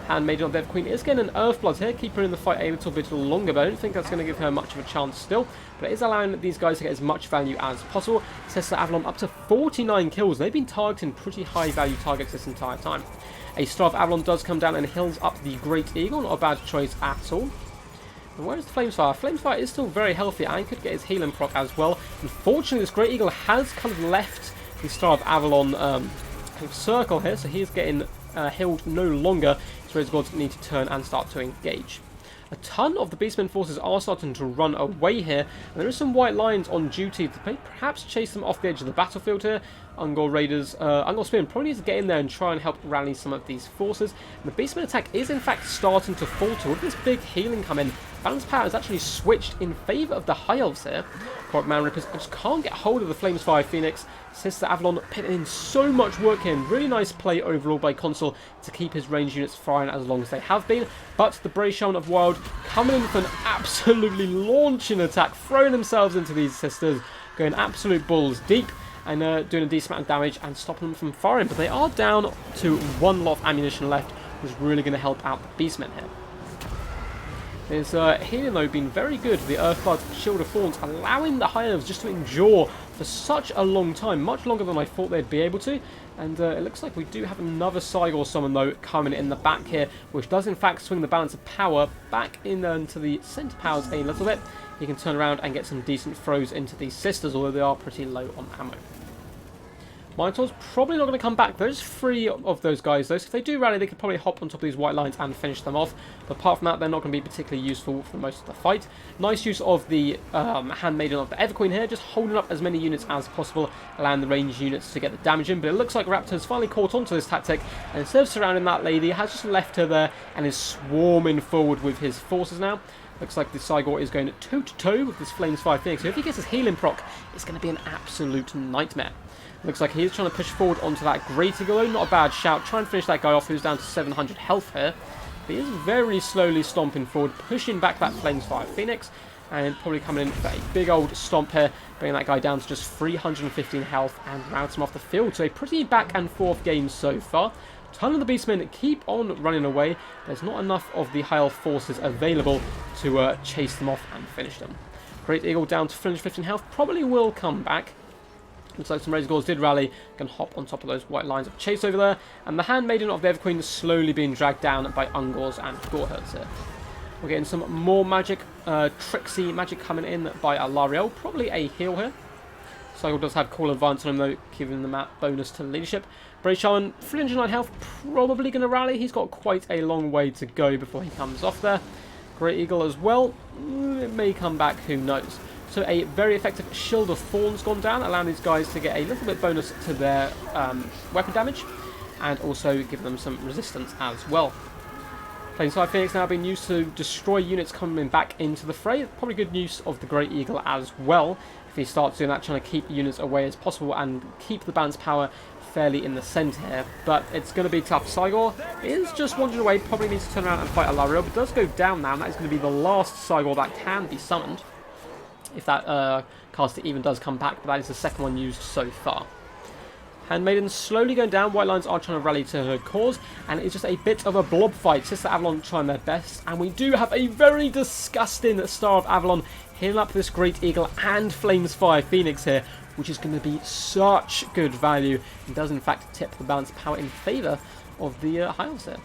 Handmaiden of Death Queen is getting an Earthblood here, keep her in the fight a little bit longer, but I don't think that's going to give her much of a chance still. But it is allowing these guys to get as much value as possible. Sister Avalon up to 49 kills. They've been targeting pretty high value targets this entire time. A Star of Avalon does come down and heals up the Great Eagle, not a bad choice at all. And where is the Flamesfire? Flamesfire is still very healthy and could get his healing proc as well. Unfortunately, this Great Eagle has kind of left the Star of Avalon kind of circle here, so he is getting healed no longer. So Razorgores need to turn and start to engage. A ton of the Beastmen forces are starting to run away here, and there is some white lines on duty to perhaps chase them off the edge of the battlefield here. Ungol Raiders, Ungol Spearmen probably needs to get in there and try and help rally some of these forces. And the Beastmen attack is in fact starting to falter. With this big healing come in, balance power has actually switched in favour of the High Elves here. Korok Man Rippers just can't get hold of the Flamesfire Phoenix. Sister Avalon putting in so much work in. Really nice play overall by Consul to keep his range units firing as long as they have been. But the Brave Shaman of Wild coming in for an absolutely launching attack, throwing themselves into these sisters, going absolute balls deep, and doing a decent amount of damage and stopping them from firing. But they are down to one lot of ammunition left, which is really going to help out the Beastmen here. His healing though been very good. The Earthblood Shield of Thorns allowing the High Elves just to endure for such a long time, much longer than I thought they'd be able to. And it looks like we do have another Cygor summon though coming in the back here, which does in fact swing the balance of power back into the center powers a little bit. You can turn around and get some decent throws into these sisters, although they are pretty low on ammo. Minotaur's probably not going to come back. There's 3 of those guys though, so if they do rally, they could probably hop on top of these white lines and finish them off. But apart from that, they're not going to be particularly useful for most of the fight. Nice use of the Handmaiden of the Everqueen here, just holding up as many units as possible, allowing the ranged units to get the damage in. But it looks like Raptor's finally caught onto this tactic, and instead of surrounding that lady, has just left her there and is swarming forward with his forces now. Looks like the Cygor is going toe-to-toe with this Flamesfire Phoenix, so if he gets his healing proc, it's going to be an absolute nightmare. Looks like he's trying to push forward onto that Great Eagle. Not a bad shout. Try and finish that guy off who's down to 700 health here. But he is very slowly stomping forward, pushing back that Flamesfire Phoenix. And probably coming in for a big old stomp here, bringing that guy down to just 315 health and routes him off the field. So a pretty back and forth game so far. A ton of the Beastmen keep on running away. There's not enough of the High Elf forces available to chase them off and finish them. Great Eagle down to 315 health. Probably will come back. Looks like some Razor Gores did rally. Can hop on top of those white lines of chase over there. And the Handmaiden of the Everqueen is slowly being dragged down by Ungors and Goreherds here. We're getting some more magic, tricksy magic coming in by Alariel. Probably a heal here. Cycle does have Call Advance on him though, giving the map bonus to leadership. Brave Shaman, 309 health, probably going to rally. He's got quite a long way to go before he comes off there. Great Eagle as well. It may come back, who knows. So a very effective Shield of Thorns gone down, allowing these guys to get a little bit bonus to their weapon damage, and also give them some resistance as well. Flamesfire Phoenix now being used to destroy units coming back into the fray. Probably good use of the Great Eagle as well, if he starts doing that, trying to keep units away as possible and keep the balance power fairly in the centre here. But it's going to be tough. Cygor is just wandering away, probably needs to turn around and fight Alariel, but does go down now, and that is going to be the last Cygor that can be summoned. If that caster even does come back, but that is the second one used so far. Handmaiden slowly going down. White lines are trying to rally to her cause, and it's just a bit of a blob fight. Sister Avalon trying their best, and we do have a very disgusting Star of Avalon healing up this Great Eagle and Flamesfire Phoenix here, which is going to be such good value, and does in fact tip the balance power in favour of the High Elves here.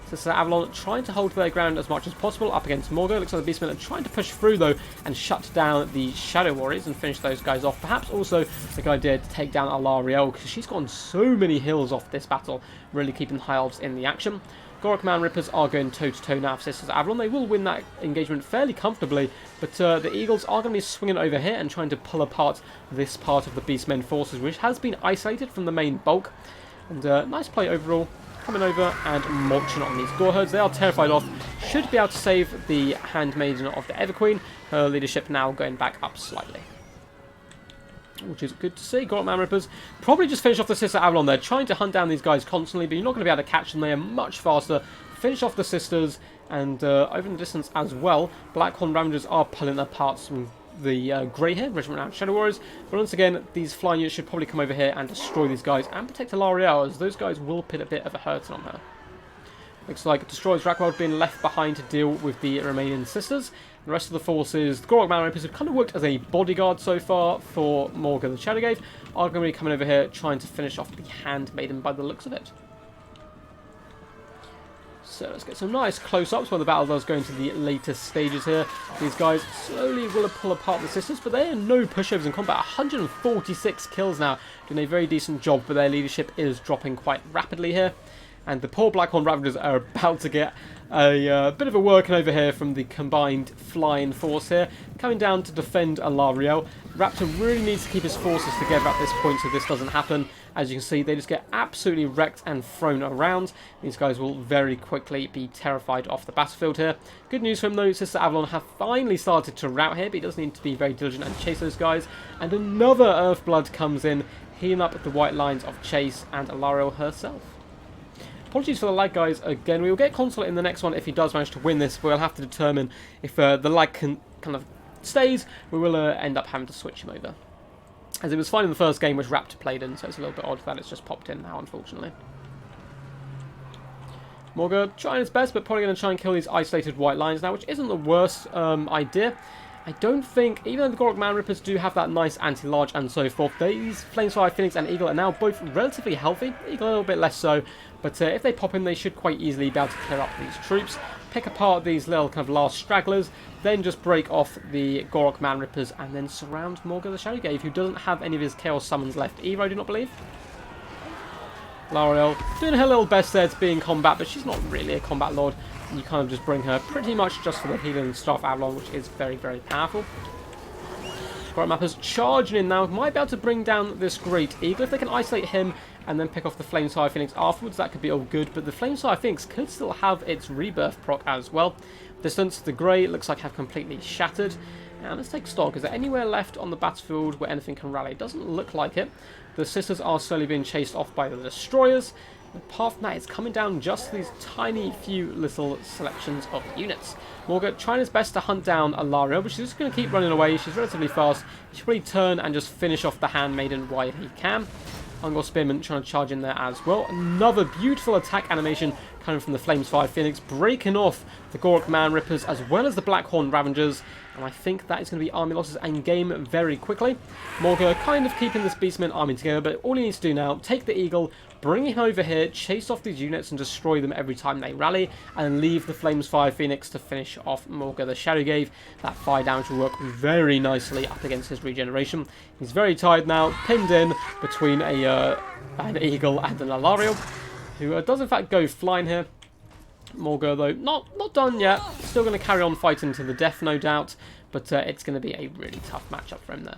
Sister Avalon trying to hold their ground as much as possible up against Morgo. Looks like the Beastmen are trying to push through though and shut down the Shadow Warriors and finish those guys off. Perhaps also a good idea to take down Alariel, because she's gotten so many hills off this battle, really keeping High Elves in the action. Gorok Man Rippers are going toe-to-toe now for Sisters Avalon. They will win that engagement fairly comfortably, but the Eagles are going to be swinging over here and trying to pull apart this part of the Beastmen forces, which has been isolated from the main bulk. And nice play overall. Coming over and marching on these Goreherds. They are terrified off. Should be able to save the Handmaiden of the Everqueen. Her leadership now going back up slightly, which is good to see. Gorok Man Rippers probably just finish off the Sister Avalon. They're trying to hunt down these guys constantly, but you're not going to be able to catch them. They are much faster. Finish off the Sisters, and over in the distance as well, Blackhorn Ravagers are pulling apart some the Grey here, Regiment Round Shadow Warriors. But once again, these flying units should probably come over here and destroy these guys and protect Alariel, as those guys will put a bit of a hurting on her. Looks like Destroyers Rackworld being left behind to deal with the remaining Sisters. The rest of the forces, the Gorok Man Rippers, have kind of worked as a bodyguard so far for Morgan the Shadowgate, are going to be coming over here trying to finish off the Handmaiden by the looks of it. So let's get some nice close-ups when the battle does go into the later stages here. These guys slowly will pull apart the Sisters, but they are no pushovers in combat. 146 kills now, doing a very decent job, but their leadership is dropping quite rapidly here. And the poor Blackhorn Ravagers are about to get a bit of a working over here from the combined flying force here. Coming down to defend Alariel. Raptor really needs to keep his forces together at this point so this doesn't happen. As you can see, they just get absolutely wrecked and thrown around. These guys will very quickly be terrified off the battlefield here. Good news for him though, Sister Avalon have finally started to rout here, but he does need to be very diligent and chase those guys. And another Earthblood comes in, healing up the white lines of Chase and Alariel herself. Apologies for the lag, guys. Again, we will get Consulate in the next one if he does manage to win this. We'll have to determine if the lag kind of stays. We will end up having to switch him over, as it was fine in the first game, which Raptor played in, so it's a little bit odd that it's just popped in now, unfortunately. Morga trying his best, but probably going to try and kill these isolated white lines now, which isn't the worst idea. I don't think, even though the Gorok Man Rippers do have that nice anti-large and so forth, these Flamesfire Phoenix and Eagle are now both relatively healthy. Eagle a little bit less so, but if they pop in, they should quite easily be able to clear up these troops, pick apart these little kind of last stragglers, then just break off the Gorok Man Rippers and then surround Morga the Shadowgate, who doesn't have any of his Chaos Summons left either, I do not believe. Lariel doing her little best there to be in combat, but she's not really a combat lord. You kind of just bring her pretty much just for the healing Staff Avalon, which is very, very powerful. Gorok Mappers charging in now. Might be able to bring down this Great Eagle. If they can isolate him and then pick off the Flamesfire Phoenix afterwards, that could be all good. But the Flamesfire Phoenix could still have its rebirth proc as well. Distance, the Grey looks like have completely shattered. And let's take stock. Is there anywhere left on the battlefield where anything can rally? It doesn't look like it. The Sisters are slowly being chased off by the Destroyers. Apart from that, it's coming down just to these tiny few little selections of units. Morga trying his best to hunt down Alariel, but she's just going to keep running away. She's relatively fast. He should probably turn and just finish off the Handmaiden while he can. Ungor Spearman trying to charge in there as well. Another beautiful attack animation coming from the Flames Fire Phoenix, breaking off the Gork Man Rippers as well as the Blackhorn Ravengers. And I think that is going to be army losses and game very quickly. Morga kind of keeping this Beastman army together, but all he needs to do now, take the Eagle, bring him over here, chase off these units and destroy them every time they rally, and leave the Flames Fire Phoenix to finish off Morga. The Shadow Gave, that fire damage will work very nicely up against his regeneration. He's very tired now, pinned in between an Eagle and an Alario, who does in fact go flying here. Morga, though, not done yet. Still going to carry on fighting to the death, no doubt. But it's going to be a really tough matchup for him there.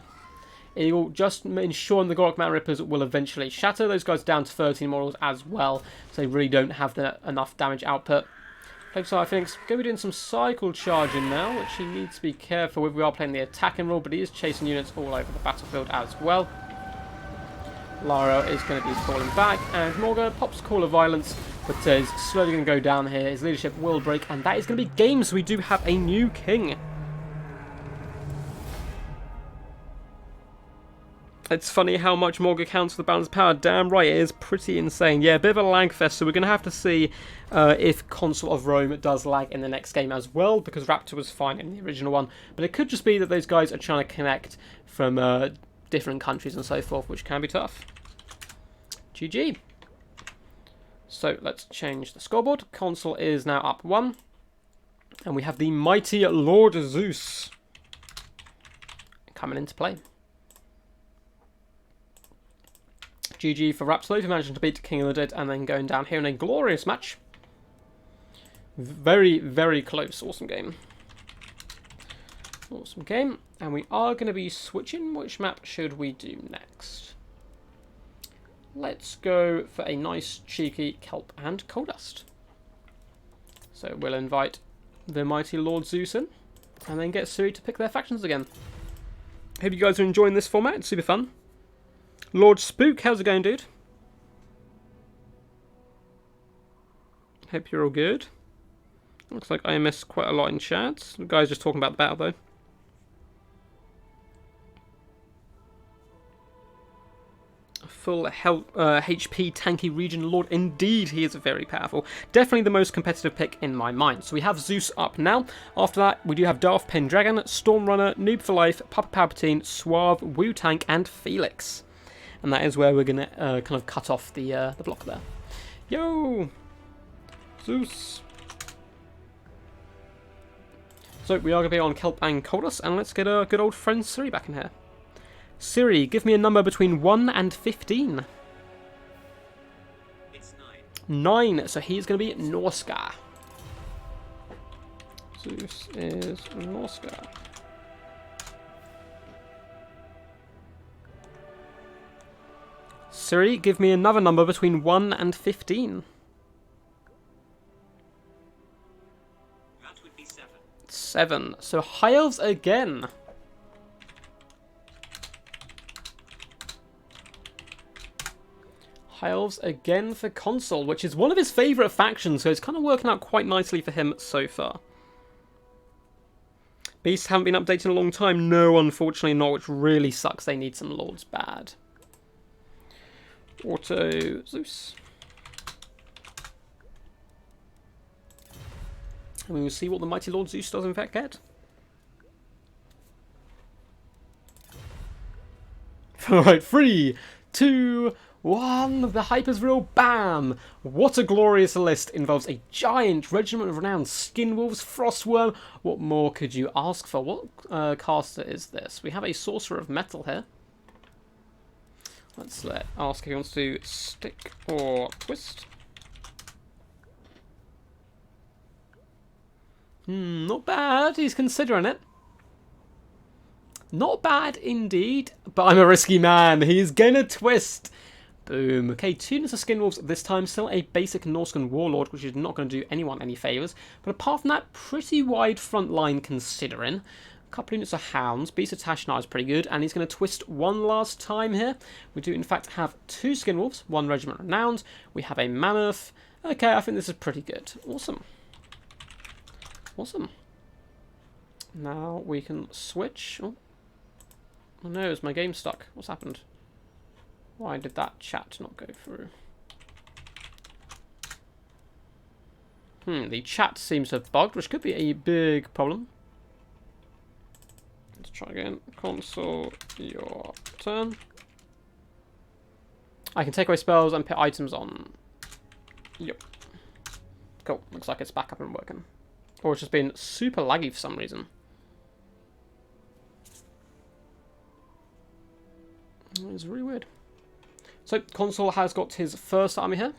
Eagle just ensuring the Gork Man Rippers will eventually shatter. Those guys down to 13 morals as well. So they really don't have enough damage output. Flames Fire Phoenix going to be doing some cycle charging now, which he needs to be careful with. We are playing the attacking rule, but he is chasing units all over the battlefield as well. Lara is going to be falling back, and Morga pops Call of Violence, but is slowly going to go down here. His leadership will break, and that is going to be game, so we do have a new king. It's funny how much Morga counts for the balance of power. Damn right, it is pretty insane. Yeah, a bit of a lag fest, so we're going to have to see if Consul of Rome does lag in the next game as well, because Raptor was fine in the original one. But it could just be that those guys are trying to connect from different countries and so forth, which can be tough. GG. So let's change the scoreboard. Consul is now up 1. And we have the mighty Lord Zeus coming into play. GG for Raptor for managing to beat King of the Dead and then going down here in a glorious match. Very, very close. Awesome game. Awesome game. And we are going to be switching. Which map should we do next? Let's go for a nice, cheeky Kelp and Coal Dust. So we'll invite the mighty Lord Zeus in, and then get Siri to pick their factions again. Hope you guys are enjoying this format. It's super fun. Lord Spook, how's it going, dude? Hope you're all good. Looks like I missed quite a lot in chat. The guys just talking about the battle, though. Full HP tanky region lord. Indeed, he is very powerful. Definitely the most competitive pick in my mind. So we have Zeus up now. After that, we do have Darth Pendragon, Stormrunner, Noob for Life, Papa Palpatine, Suave, Wu-Tank, and Felix. And that is where we're going to kind of cut off the block there. Yo! Zeus! So we are going to be on Kelp and Coal Dust, and let's get our good old friend Siri back in here. Siri, give me a number between 1 and 15. It's 9. So he's going to be Norska. Zeus is Norska. Siri, give me another number between 1 and 15. That would be 7. 7. So High Elves again. High Elves again for Consul, which is one of his favourite factions, so it's kind of working out quite nicely for him so far. Beasts haven't been updated in a long time. No, unfortunately not, which really sucks. They need some Lords bad. Auto Zeus. And we will see what the mighty Lord Zeus does in fact get. Alright, 3, 2, 1. The hype is real. Bam! What a glorious list. Involves a giant regiment of renowned skinwolves, frostworm. What more could you ask for? What caster is this? We have a sorcerer of metal here. Let's ask if he wants to stick or twist. Not bad. He's considering it. Not bad indeed. But I'm a risky man. He's gonna twist. Boom. Okay, 2 units of Skinwolves this time. Still a basic Norscan Warlord, which is not going to do anyone any favours. But apart from that, pretty wide front line considering. A couple units of Hounds. Beast of Tashnar is pretty good. And he's going to twist one last time here. We do in fact have 2 Skinwolves, 1 Regiment Renowned. We have a Mammoth. Okay, I think this is pretty good. Awesome. Awesome. Now we can switch. Oh no, is my game stuck? What's happened? Why did that chat not go through? The chat seems to have bugged, which could be a big problem. Let's try again. Console, your turn. I can take away spells and put items on. Yep. Cool. Looks like it's back up and working. Or it's just been super laggy for some reason. It's really weird. So, Console has got his first army here.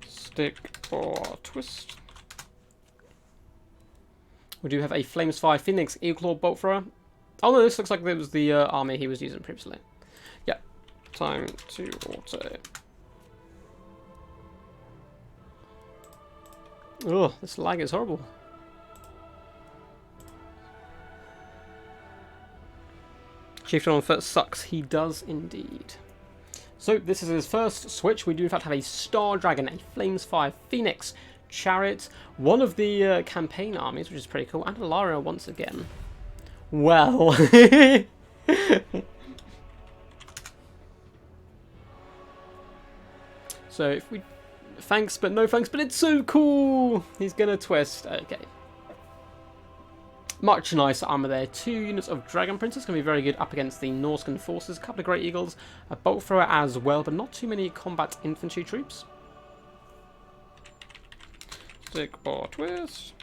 Stick or twist. We do have a Flamesfire Phoenix Eagle Bolt Thrower. Oh no, this looks like it was the army he was using previously. Yeah. Time to auto. Oh, this lag is horrible. Chieftain on foot sucks. He does indeed. So this is his first switch. We do in fact have a Star Dragon, a Flamesfire Phoenix, Chariot, one of the campaign armies, which is pretty cool, and Alaria once again. Well. So if we... Thanks, but no thanks, but it's so cool! He's gonna twist. Okay. Much nicer armor there. 2 units of Dragon Princess can be very good up against the Norscan forces. A couple of Great Eagles, a Bolt Thrower as well, but not too many combat infantry troops. Stick or twist.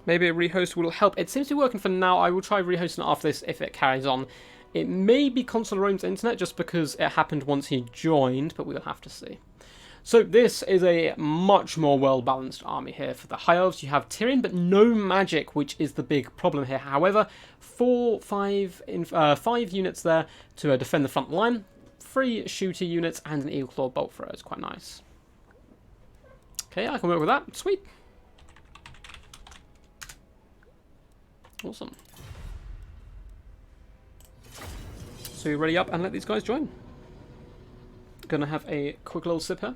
Maybe a rehost will help. It seems to be working for now. I will try rehosting after this if it carries on. It may be Console Rome's internet just because it happened once he joined, but we'll have to see. So this is a much more well-balanced army here. For the High Elves, you have Tyrion, but no magic, which is the big problem here. However, 5 units there to defend the front line, 3 shooter units, and an Eagle Claw Bolt Thrower is quite nice. Okay, I can work with that. Sweet. Awesome. So ready up and let these guys join. Gonna have a quick little sip here.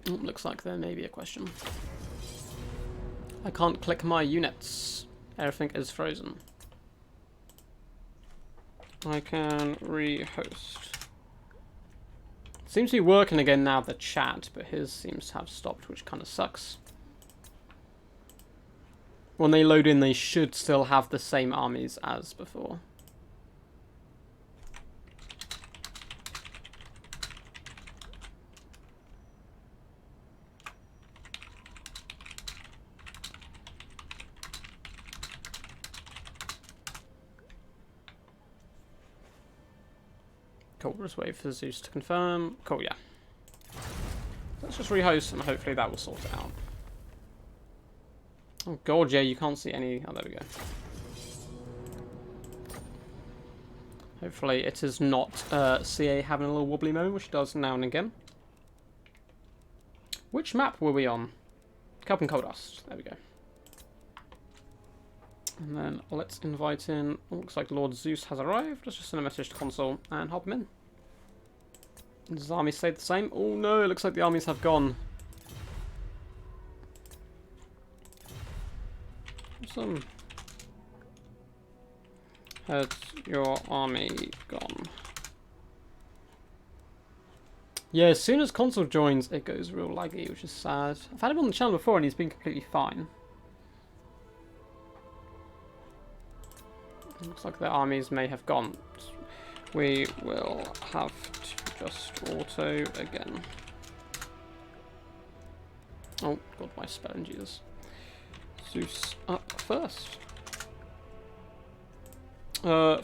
Oh, looks like there may be a question. I can't click my units. Everything is frozen. I can rehost. Seems to be working again now, the chat, but his seems to have stopped, which kind of sucks. When they load in, they should still have the same armies as before. Cool, we'll just wait for Zeus to confirm. Cool, yeah. Let's just rehost and hopefully that will sort it out. Oh god, yeah, you can't see any... Oh, there we go. Hopefully it is not CA having a little wobbly moment, which it does now and again. Which map were we on? Kelp and Coal Dust. There we go. And then let's invite in... Oh, looks like Lord Zeus has arrived. Let's just send a message to console and hop him in. Does the army stay the same? Oh no, it looks like the armies have gone. Awesome. Has your army gone? Yeah, as soon as console joins, it goes real laggy, which is sad. I've had him on the channel before and he's been completely fine. It looks like their armies may have gone. We will have to just auto again. Oh, God, my spelling, Jesus. Zeus up first. 3.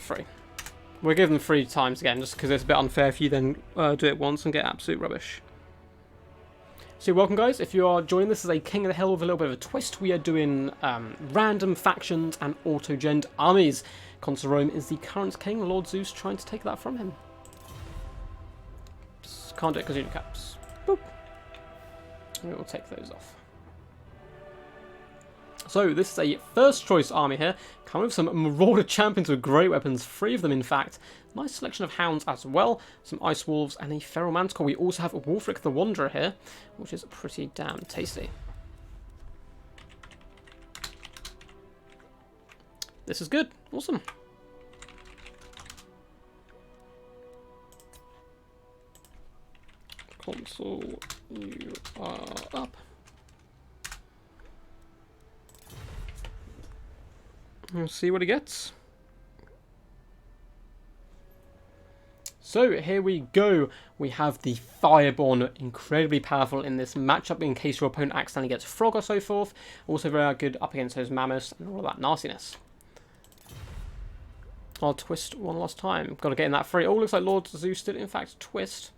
We'll give them 3 times again, just because it's a bit unfair if you then do it once and get absolute rubbish. So welcome guys, if you are joining this as a King of the Hill with a little bit of a twist, we are doing random factions and Autogen armies. Console Rome is the current king, Lord Zeus trying to take that from him. Can't do it because you need caps. Boop. We will take those off. So this is a first choice army here, coming with some Marauder champions with great weapons, 3 of them in fact. Nice selection of hounds as well, some ice wolves and a feral manticore. We also have Wolfric the Wanderer here, which is pretty damn tasty. This is good. Awesome. Console, you are up. We'll see what he gets. So here we go. We have the Fireborn, incredibly powerful in this matchup in case your opponent accidentally gets Frog or so forth. Also very good up against those Mammoths and all of that nastiness. I'll twist one last time. Got to get in that free. Oh, looks like Lord Zeus did in fact twist.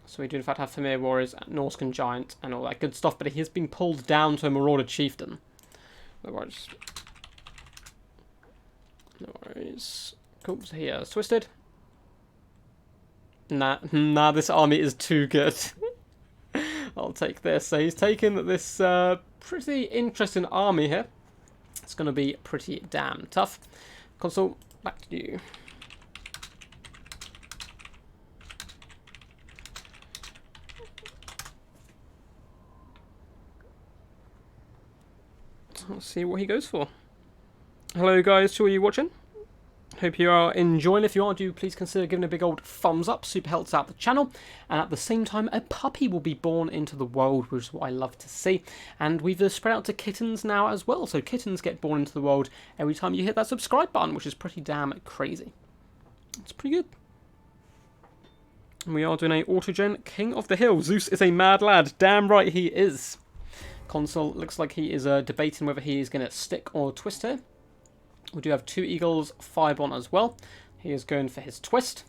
So we do in fact have Familiar Warriors, Norscan Giant and all that good stuff, but he has been pulled down to a Marauder Chieftain. No worries. No worries. Cool, so he is twisted. Nah, this army is too good. I'll take this. So he's taken this pretty interesting army here. It's going to be pretty damn tough. Console, back to you. Let's see what he goes for. Hello guys, who are you watching? Hope you are enjoying. If you are, do please consider giving a big old thumbs up. Super helps out the channel. And at the same time, a puppy will be born into the world, which is what I love to see. And we've spread out to kittens now as well. So kittens get born into the world every time you hit that subscribe button, which is pretty damn crazy. It's pretty good. And we are doing a Autogen King of the Hill. Zeus is a mad lad. Damn right he is. Console looks like he is debating whether he is going to stick or twist here. We do have 2 Eagles, Fireborn as well. He is going for his twist.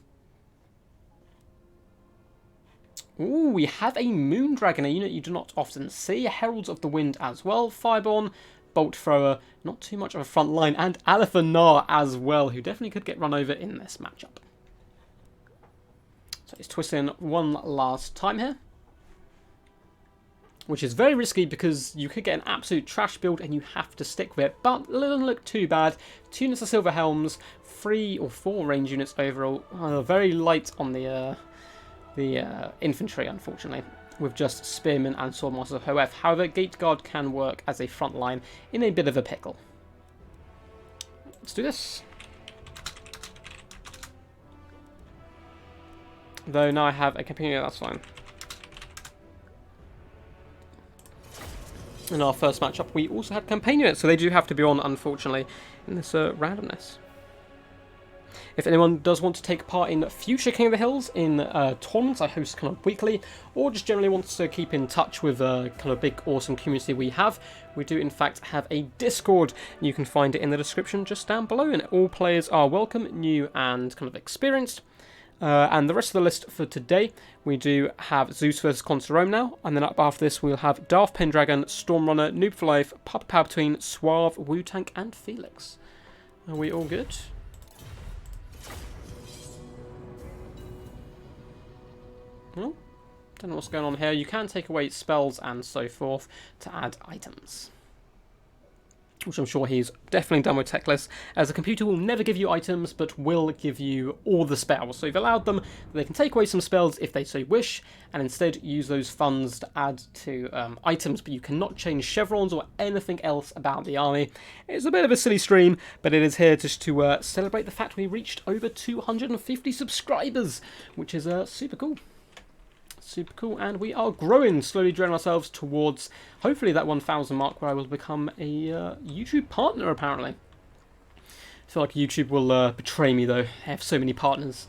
Ooh, we have a Moon Dragon, a unit you do not often see. Heralds of the Wind as well. Fireborn, Bolt Thrower, not too much of a front line. And Alephanar as well, who definitely could get run over in this matchup. So he's twisting one last time here. Which is very risky because you could get an absolute trash build and you have to stick with it. But it doesn't look too bad. 2 units of Silver Helms, 3 or 4 range units overall. Very light on the infantry, unfortunately, with just Spearmen and Swordmasters of Hoeth. However, Gate Guard can work as a front line in a bit of a pickle. Let's do this. Though now I have a companion, that's fine. In our first matchup, we also had Companion, so they do have to be on, unfortunately, in this randomness. If anyone does want to take part in future King of the Hills in tournaments I host kind of weekly, or just generally wants to keep in touch with a kind of big, awesome community we do in fact have a Discord. You can find it in the description just down below, and all players are welcome, new and kind of experienced. And the rest of the list for today, we do have Zeus vs. Consul Rome now, and then up after this we'll have Darth Pendragon, Stormrunner, Noob for Life, Papa Palpatine, Suave, Wu-Tank, and Felix. Are we all good? Well, don't know what's going on here. You can take away spells and so forth to add items, which I'm sure he's definitely done with Techless, as the computer will never give you items, but will give you all the spells. So you've allowed them, they can take away some spells if they so wish, and instead use those funds to add to items, but you cannot change chevrons or anything else about the army. It's a bit of a silly stream, but it is here just to celebrate the fact we reached over 250 subscribers, which is super cool. Super cool, and we are growing, slowly drawing ourselves towards hopefully that 1,000 mark where I will become a YouTube partner, apparently. I feel like YouTube will betray me though. I have so many partners,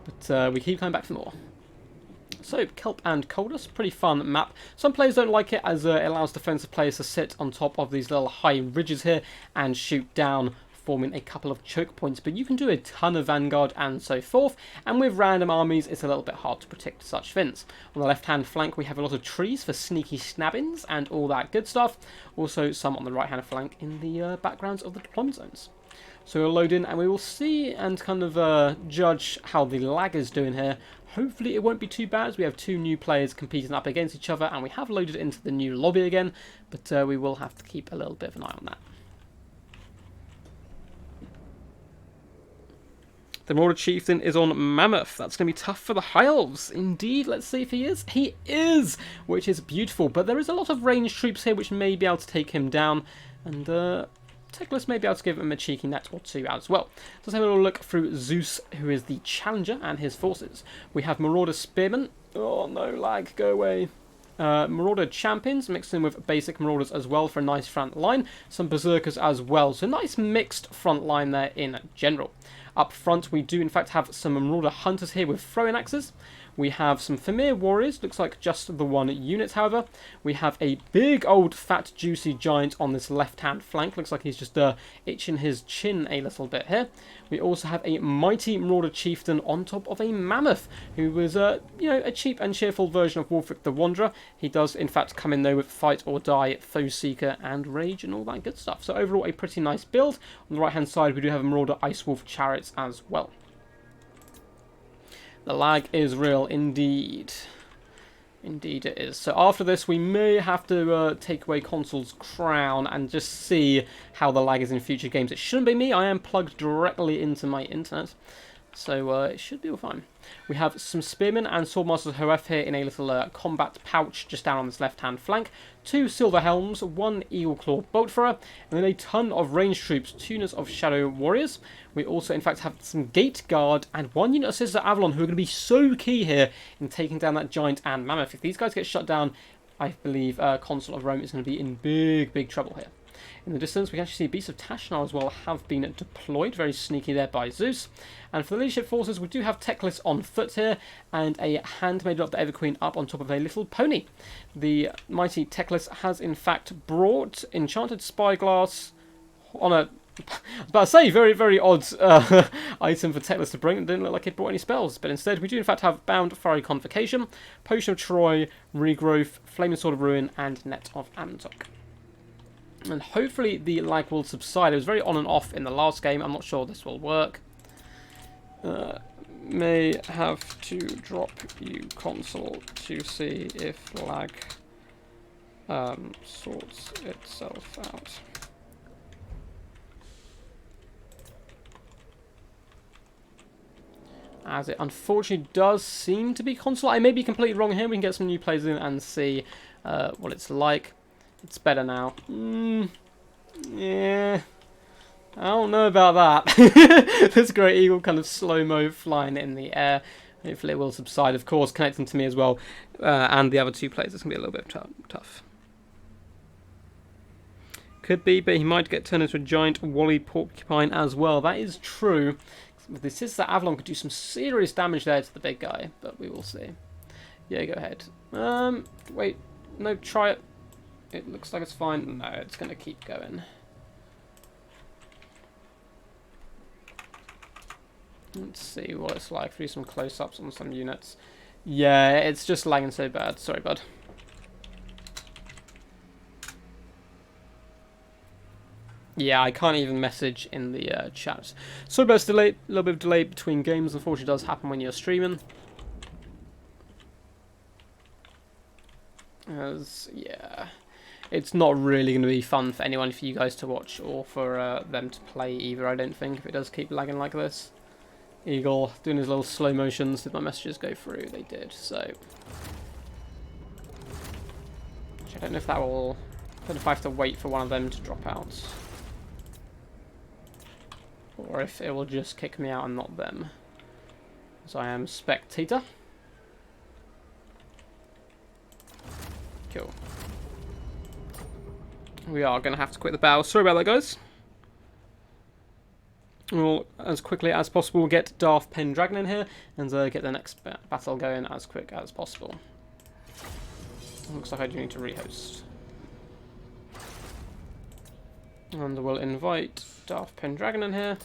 but we keep coming back for more. So, Kelp and Coldus, pretty fun map. Some players don't like it as it allows defensive players to sit on top of these little high ridges here and shoot down, forming a couple of choke points, but you can do a ton of Vanguard and so forth, and with random armies it's a little bit hard to protect such things. On the left hand flank we have a lot of trees for sneaky snabbings and all that good stuff, also some on the right hand flank in the backgrounds of the deployment zones. So we'll load in and we will see and kind of judge how the lag is doing here. Hopefully it won't be too bad as we have 2 new players competing up against each other, and we have loaded into the new lobby again, but we will have to keep a little bit of an eye on that. The Marauder Chieftain is on Mammoth. That's going to be tough for the High Elves. Indeed, let's see if he is. He is, which is beautiful. But there is a lot of ranged troops here which may be able to take him down. And to Teclis may be able to give him a cheeky net or two as well. So let's have a little look through Zeus, who is the challenger, and his forces. We have Marauder Spearmen. Oh no, lag, go away. Marauder Champions mixed in with basic Marauders as well for a nice front line. Some Berserkers as well, so nice mixed front line there in general. Up front we do in fact have some Marauder Hunters here with throwing axes. We have some Famir Warriors, looks like just the one unit however. We have a big old fat juicy giant on this left hand flank, looks like he's just itching his chin a little bit here. We also have a mighty Marauder Chieftain on top of a Mammoth, who was you know, a cheap and cheerful version of Wolfric the Wanderer. He does in fact come in though with Fight or Die, Foe Seeker and Rage and all that good stuff. So overall a pretty nice build. On the right hand side we do have a Marauder Ice Wolf Chariots as well. The lag is real indeed. Indeed it is. So after this we may have to take away Console's crown and just see how the lag is in future games. It shouldn't be me, I am plugged directly into my internet. So it should be all fine. We have some Spearmen and Swordmasters Hoef here in a little combat pouch just down on this left-hand flank. 2 Silver Helms, 1 Eagle Claw Bolt Thrower, and then a ton of ranged troops, tuners of Shadow Warriors. We also, in fact, have some Gate Guard and 1 unit of Sister Avalon who are going to be so key here in taking down that Giant and Mammoth. If these guys get shut down, I believe Console of Rome is going to be in big, big trouble here. In the distance, we can actually see Beasts of Tashnar as well have been deployed. Very sneaky there by Zeus. And for the leadership forces, we do have Teclis on foot here, and a handmaiden of the Everqueen up on top of a little pony. The mighty Teclis has in fact brought Enchanted Spyglass on a... But I say, very, very odd item for Teclis to bring. It didn't look like it brought any spells, but instead we do in fact have Bound Fiery Convocation, Potion of Troy, Regrowth, Flaming Sword of Ruin, and Net of Amtok. And hopefully the lag will subside. It was very on and off in the last game. I'm not sure this will work. May have to drop you console to see if lag sorts itself out. As it unfortunately does seem to be console. I may be completely wrong here. We can get some new players in and see what it's like. It's better now. Yeah. I don't know about that. This great eagle kind of slow-mo flying in the air. Hopefully it will subside, of course, connecting to me as well. And the other 2 players. It's going to be a little bit tough. Could be, but he might get turned into a giant Wally Porcupine as well. That is true. This is that Avalon could do some serious damage there to the big guy, but we will see. Yeah, go ahead. Wait. No, try it. It looks like it's fine. No, it's going to keep going. Let's see what it's like. Do some close-ups on some units. Yeah, it's just lagging so bad. Sorry, bud. Yeah, I can't even message in the chat. So about this delay, a little bit of delay between games. Unfortunately, does happen when you're streaming. Yeah, it's not really going to be fun for anyone, for you guys to watch, or for them to play either, I don't think, if it does keep lagging like this. Eagle doing his little slow motions. Did my messages go through? They did, so... I don't know if that will... I don't know if I have to wait for one of them to drop out. Or if it will just kick me out and not them. As I am spectator. Cool. We are going to have to quit the battle. Sorry about that, guys. We'll, as quickly as possible, get Darth Pendragon in here and get the next battle going as quick as possible. Looks like I do need to rehost. And we'll invite Darth Pendragon in here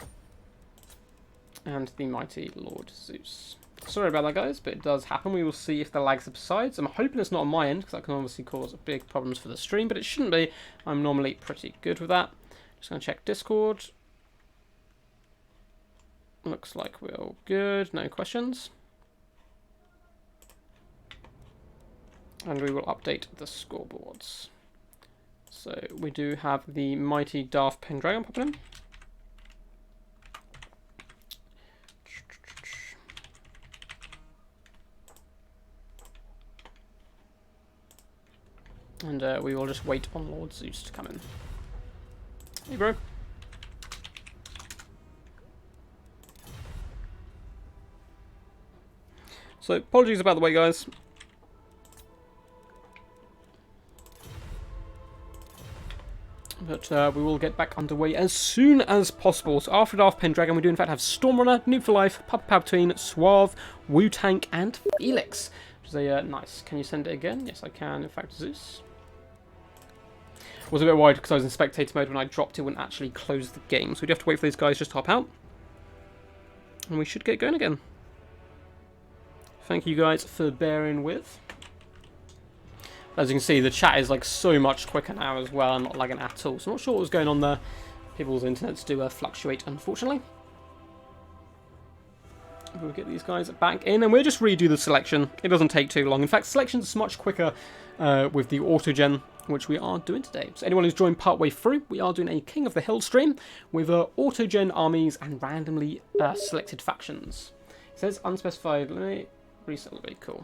and the mighty Lord Zeus. Sorry about that, guys, but it does happen. We will see if the lag subsides. I'm hoping it's not on my end, because that can obviously cause big problems for the stream, but it shouldn't be. I'm normally pretty good with that. Just going to check Discord. Looks like we're all good. No questions. And we will update the scoreboards. So we do have the mighty Darth Pendragon popping in. And we will just wait on Lord Zeus to come in. Hey, bro. So apologies about the wait, guys. But we will get back underway as soon as possible. So after Darth Pendragon, we do in fact have Stormrunner, Noob for Life, Papa Palpatine, Suave, Wu-Tank, and Felix. Which is a nice. Can you send it again? Yes, I can. In fact, Zeus. Was a bit worried because I was in spectator mode when I dropped it, wouldn't actually close the game. So we do have to wait for these guys just to hop out. And we should get going again. Thank you guys for bearing with. As you can see, the chat is like so much quicker now as well, not lagging at all. So I'm not sure what was going on there. People's internets do fluctuate, unfortunately. We'll get these guys back in, and we'll just redo the selection. It doesn't take too long. In fact, selection's much quicker with the Autogen, which we are doing today. So anyone who's joined partway through, we are doing a King of the Hill stream with Autogen armies and randomly selected factions. It says unspecified. Let me reset. Very cool.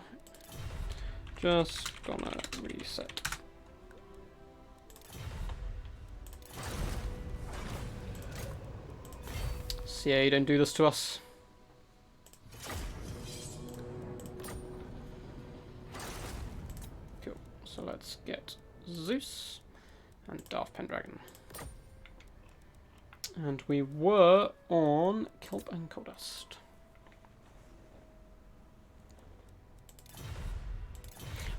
Just gonna reset. CA, don't do this to us. Cool. So let's get Zeus and Darth Pendragon. And we were on Kelp and Coldust.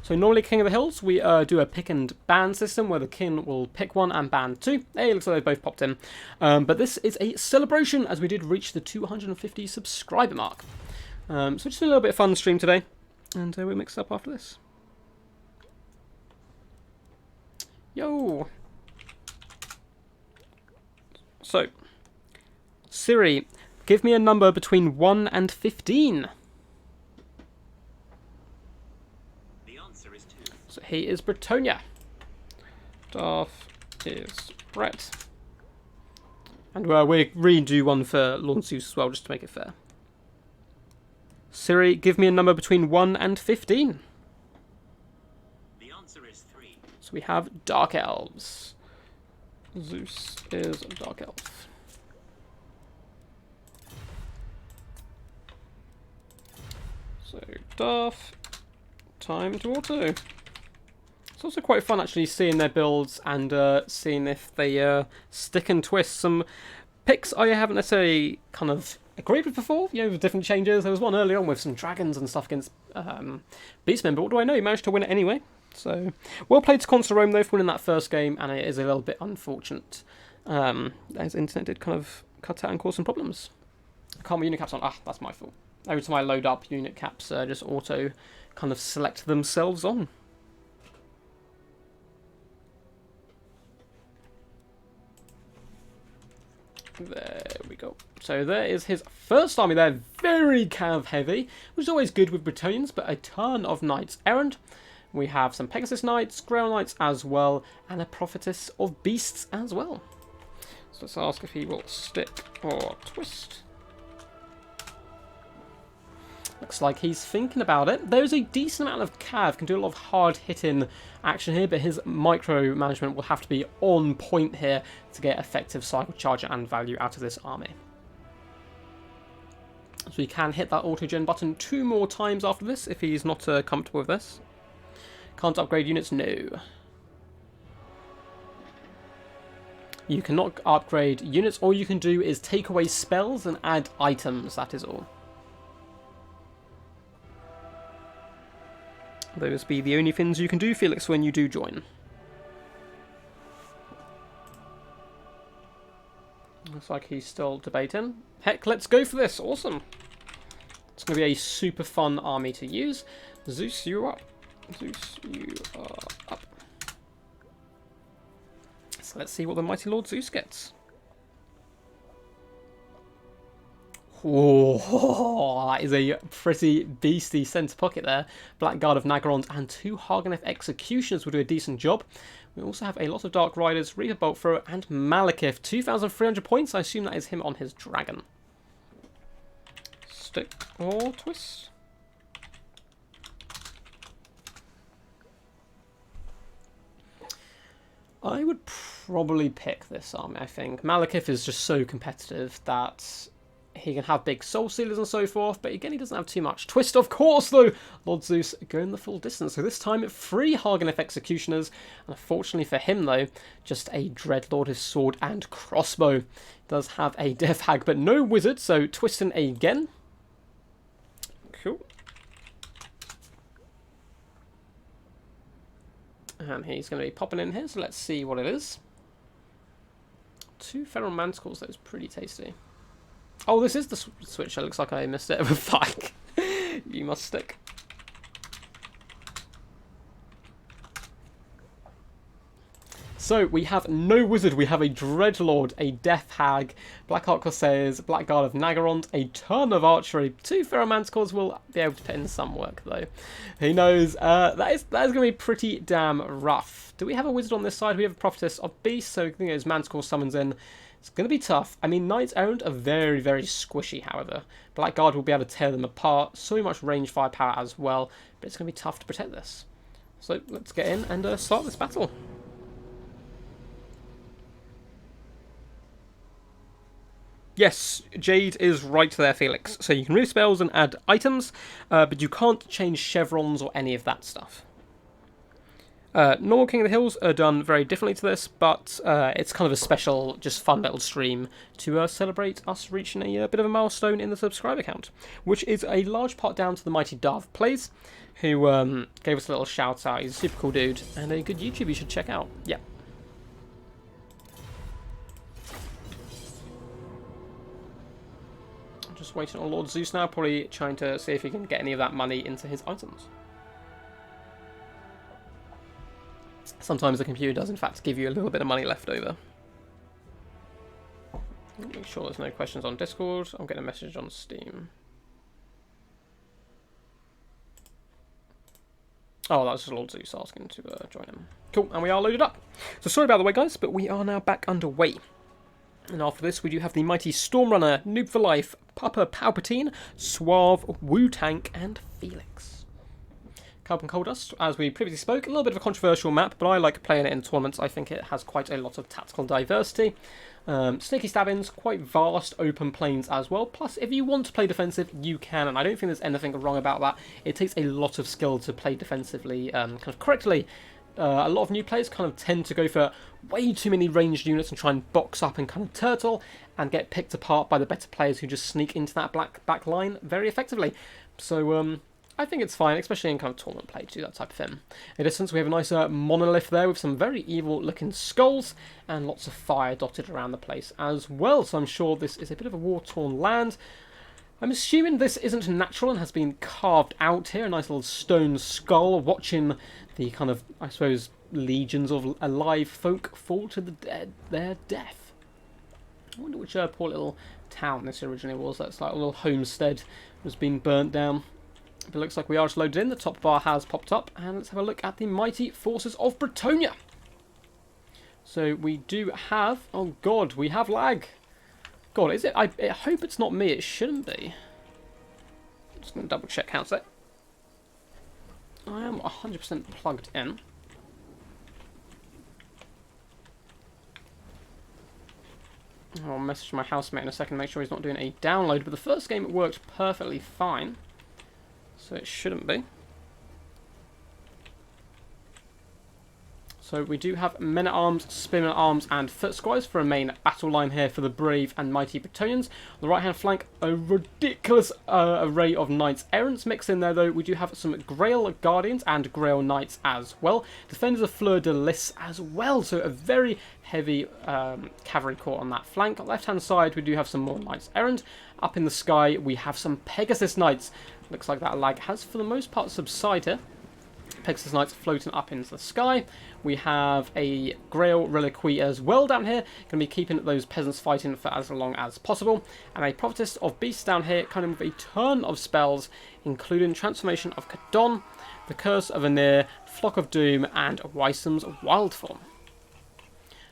So normally King of the Hills, we do a pick and ban system where the king will pick one and ban two. Hey, looks like they both popped in. But this is a celebration as we did reach the 250 subscriber mark. So just a little bit of fun stream today. And we'll mix it up after this. Yo! So, Siri, give me a number between 1 and 15. So he is Bretonia. Darth is Brett. And we'll redo one for Lord Zeus as well, just to make it fair. Siri, give me a number between 1 and 15. The answer is 3. So we have Dark Elves. Zeus is a Dark Elf. So Darth, time to auto. It's also quite fun actually seeing their builds and seeing if they stick and twist. Some picks I haven't necessarily kind of agreed with before, you know, with different changes. There was one early on with some dragons and stuff against Beastmen, but what do I know? He managed to win it anyway. So, well played to Consul Rome though for winning that first game, and it is a little bit unfortunate. As internet did kind of cut out and cause some problems. I can't put unit caps on. Ah, that's my fault. Every time I load up, unit caps just auto kind of select themselves on. There we go. So there is his first army there, very cav heavy, which is always good with Bretonians, but a ton of knights errant. We have some Pegasus Knights, Grail Knights as well, and a Prophetess of Beasts as well. So let's ask if he will stick or twist. Looks like he's thinking about it. There's a decent amount of cav, can do a lot of hard-hitting action here, but his micro-management will have to be on point here to get effective cycle charger and value out of this army. So he can hit that auto-gen button 2 more times after this if he's not comfortable with this. Can't upgrade units? No. You cannot upgrade units. All you can do is take away spells and add items, that is all. Those be the only things you can do, Felix, when you do join. Looks like he's still debating. Heck, let's go for this. Awesome. It's going to be a super fun army to use. Zeus, you are up. Zeus, you are up. So let's see what the Mighty Lord Zeus gets. Oh, that is a pretty beastly centre pocket there. Blackguard of Nagarons and 2 Harganeth Executioners will do a decent job. We also have a lot of Dark Riders, Reaper Bolt Thrower, and Malekith. 2,300 points. I assume that is him on his dragon. Stick or twist. I would probably pick this army, I think. Malekith is just so competitive that He can have big soul sealers and so forth, but again, he doesn't have too much. Twist, of course, though. Lord Zeus going the full distance. So this time, 3 Hageneth Executioners. And unfortunately for him, though, just a Dreadlord, his sword and crossbow. Does have a Death Hag, but no wizard, so twisting again. Cool. And he's going to be popping in here, so let's see what it is. 2 Feral Manticores, that is pretty tasty. Oh, this is the switch. It looks like I missed it. Fuck. You must stick. So, we have no wizard. We have a Dreadlord, a Death Hag, Black Arc Corsairs, Blackguard of Nagarond, a ton of archery. 2 Ferromanticores will be able to put in some work, though. Who knows? That is going to be pretty damn rough. Do we have a wizard on this side? We have a Prophetess of Beast, so I think those Manticore summons in. It's going to be tough. I mean, Knights Errant are very, very squishy, however. Blackguard will be able to tear them apart. So much range firepower as well, but it's going to be tough to protect this. So, let's get in and start this battle. Yes, Jade is right there, Felix. So you can remove spells and add items, but you can't change chevrons or any of that stuff. Normal King of the Hills are done very differently to this, but it's kind of a special, just fun little stream to celebrate us reaching a bit of a milestone in the subscriber count, which is a large part down to the mighty Darth Plays, who gave us a little shout out. He's a super cool dude and a good YouTube you should check out. Yeah. Just waiting on Lord Zeus now, probably trying to see if he can get any of that money into his items. Sometimes the computer does in fact give you a little bit of money left over. Make sure there's no questions on Discord. I'm getting a message on Steam. Oh, that was just Lord Zeus asking to join him. Cool, and we are loaded up. So sorry about the way, guys, but we are now back underway. And after this, we do have the mighty Stormrunner, Noob for Life, Papa Palpatine, Suave, Wu-Tank, and Felix. Carbon Coal Dust, as we previously spoke, a little bit of a controversial map, but I like playing it in tournaments. I think it has quite a lot of tactical diversity. Sneaky stabbings, quite vast open plains as well. Plus, if you want to play defensive, you can, and I don't think there's anything wrong about that. It takes a lot of skill to play defensively kind of correctly. A lot of new players kind of tend to go for way too many ranged units and try and box up and kind of turtle and get picked apart by the better players who just sneak into that back line very effectively. So I think it's fine, especially in kind of tournament play too, that type of thing. In the distance, we have a nice monolith there with some very evil looking skulls and lots of fire dotted around the place as well. So I'm sure this is a bit of a war-torn land. I'm assuming this isn't natural and has been carved out here. A nice little stone skull watching the kind of, I suppose, legions of alive folk fall to their death. I wonder which poor little town this originally was. That's like a little homestead was being burnt down. But it looks like we are just loaded in. The top bar has popped up. And let's have a look at the mighty forces of Bretonia. So we do have... Oh, God, we have lag. God, is it? I hope it's not me. It shouldn't be. I'm just going to double check handset. I am 100% plugged in. I'll message my housemate in a second, make sure he's not doing a download. But the first game worked perfectly fine. So it shouldn't be. So we do have men-at-arms, spearmen-at-arms, and foot squires for a main battle line here for the brave and mighty Bretonians. On the right-hand flank, a ridiculous array of knights errants mixed in there, though. We do have some Grail Guardians and Grail Knights as well. Defenders of Fleur de Lis as well, so a very heavy cavalry corps on that flank. On the left-hand side, we do have some more knights errant. Up in the sky, we have some Pegasus Knights. Looks like that lag has, for the most part, subsided. Pegasus Knights floating up into the sky. We have a Grail Reliquary as well down here. Going to be keeping those peasants fighting for as long as possible. And a Prophetess of Beasts down here, coming with a ton of spells, including Transformation of Kadon, the Curse of Anir, Flock of Doom, and Wysam's Wildform.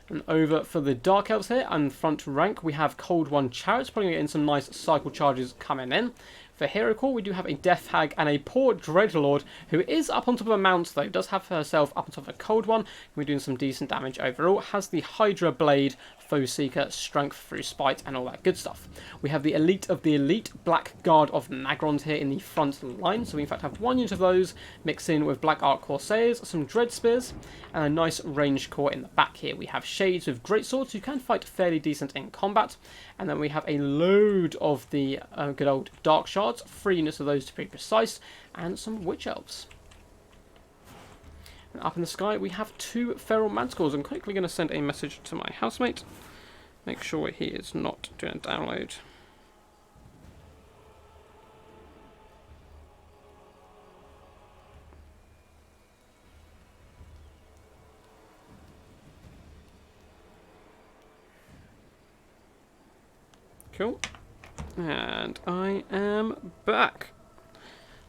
And over for the Dark Elves here, and front rank, we have Cold One Chariots, probably getting some nice cycle charges coming in. For Hero Core, we do have a Death Hag and a poor Dreadlord, who is up on top of a mount, though. Does have herself up on top of a Cold One. We're doing some decent damage overall. Has the Hydra Blade Foe Seeker, Strength through Spite, and all that good stuff. We have the Elite of the Elite, Black Guard of Nagrond here in the front line. So we in fact have 1 unit of those mixed in with Black Arc Corsairs, some Dread Spears, and a nice ranged core in the back here. We have Shades with Great Swords, who can fight fairly decent in combat. And then we have a load of the good old Dark Shards, 3 units of those to be precise, and some Witch Elves. And up in the sky, we have 2 Feral Manticores. I'm quickly going to send a message to my housemate. Make sure he is not doing a download. Cool. And I am back.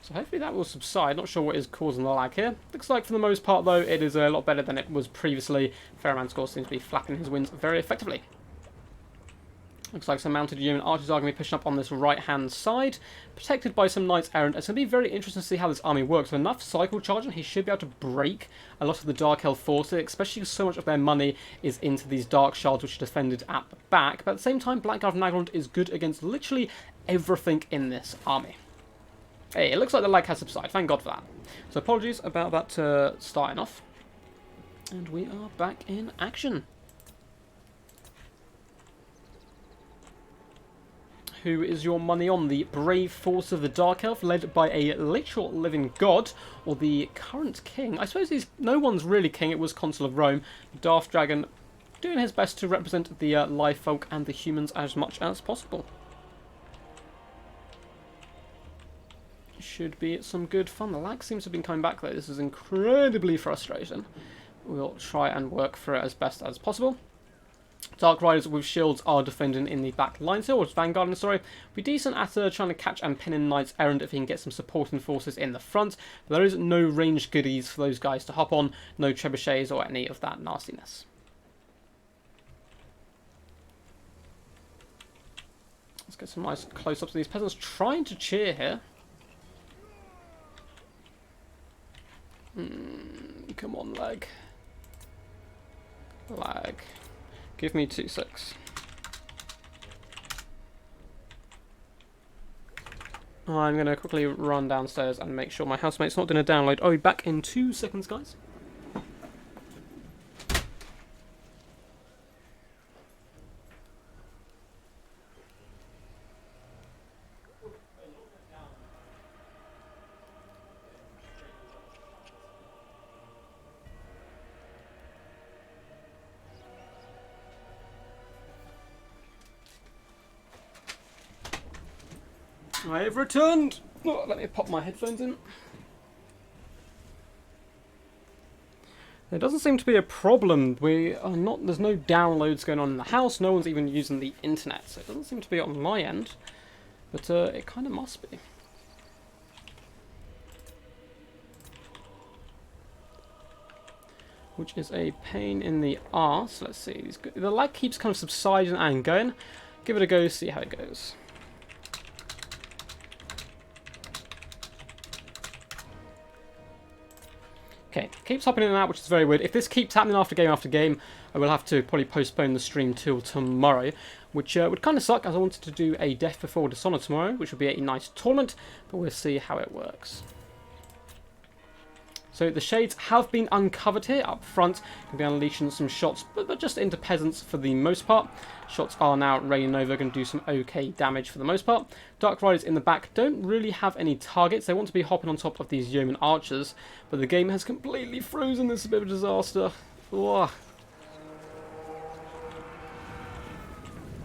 So hopefully that will subside. Not sure what is causing the lag here. Looks like for the most part though, it is a lot better than it was previously. Ferromanticore seems to be flapping his wings very effectively. Looks like some mounted Yeoman archers are going to be pushing up on this right-hand side, protected by some Knights Errant. It's going to be very interesting to see how this army works. With enough cycle charge, and he should be able to break a lot of the Dark Elf forces, especially because so much of their money is into these Dark Shards, which are defended at the back. But at the same time, Blackguard of Nagrond is good against literally everything in this army. Hey, it looks like the lag has subsided. Thank God for that. So apologies about that starting off. And we are back in action. Who is your money on? The brave force of the Dark Elf, led by a literal living god, or the current king? I suppose no one's really king. It was Consul of Rome. Darth Dragon doing his best to represent the live folk and the humans as much as possible. Should be some good fun. The lag seems to have been coming back though. This is incredibly frustrating. We'll try and work through it as best as possible. Dark Riders with shields are defending in the back lines here, or Vanguard in the story. Be decent at trying to catch and pin in Knights Errant if he can get some supporting forces in the front. But there is no ranged goodies for those guys to hop on, no trebuchets or any of that nastiness. Let's get some nice close-ups of these peasants trying to cheer here. Come on, lag. Lag. Give me 2 secs. I'm going to quickly run downstairs and make sure my housemate's not doing a download. I'll be back in 2 seconds, guys. I have returned! Oh, let me pop my headphones in. There doesn't seem to be a problem. There's no downloads going on in the house. No one's even using the internet, so it doesn't seem to be on my end. But it kind of must be. Which is a pain in the arse. Let's see. The lag keeps kind of subsiding and going. Give it a go, see how it goes. Okay, keeps hopping in and out, which is very weird. If this keeps happening after game, I will have to probably postpone the stream till tomorrow, which would kind of suck, as I wanted to do a Death Before Dishonor tomorrow, which would be a nice tournament, but we'll see how it works. So the Shades have been uncovered here up front. Can be unleashing some shots, but just into peasants for the most part. Shots are now raining over, going to do some okay damage for the most part. Dark Riders in the back don't really have any targets. They want to be hopping on top of these Yeoman archers, but the game has completely frozen. This is a bit of a disaster. Ugh.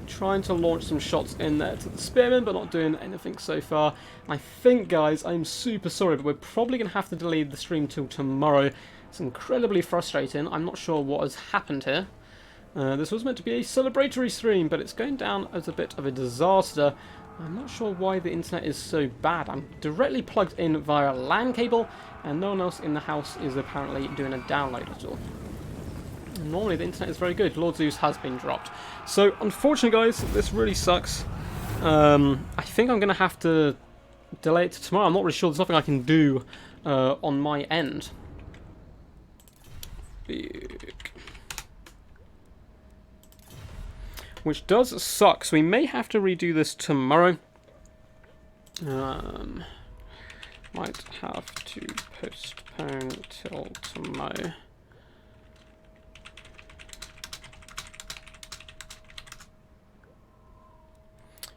Trying to launch some shots in there to the spearmen, but not doing anything so far. I think, guys, I'm super sorry, but we're probably going to have to delay the stream till tomorrow. It's incredibly frustrating. I'm not sure what has happened here. This was meant to be a celebratory stream, but it's going down as a bit of a disaster. I'm not sure why the internet is so bad. I'm directly plugged in via a LAN cable, and no one else in the house is apparently doing a download at all. Normally the internet is very good. Lord Zeus has been dropped. So, unfortunately, guys, this really sucks. I think I'm going to have to delay it to tomorrow. I'm not really sure. There's nothing I can do on my end. which does suck. So we may have to redo this tomorrow. Might have to postpone till tomorrow.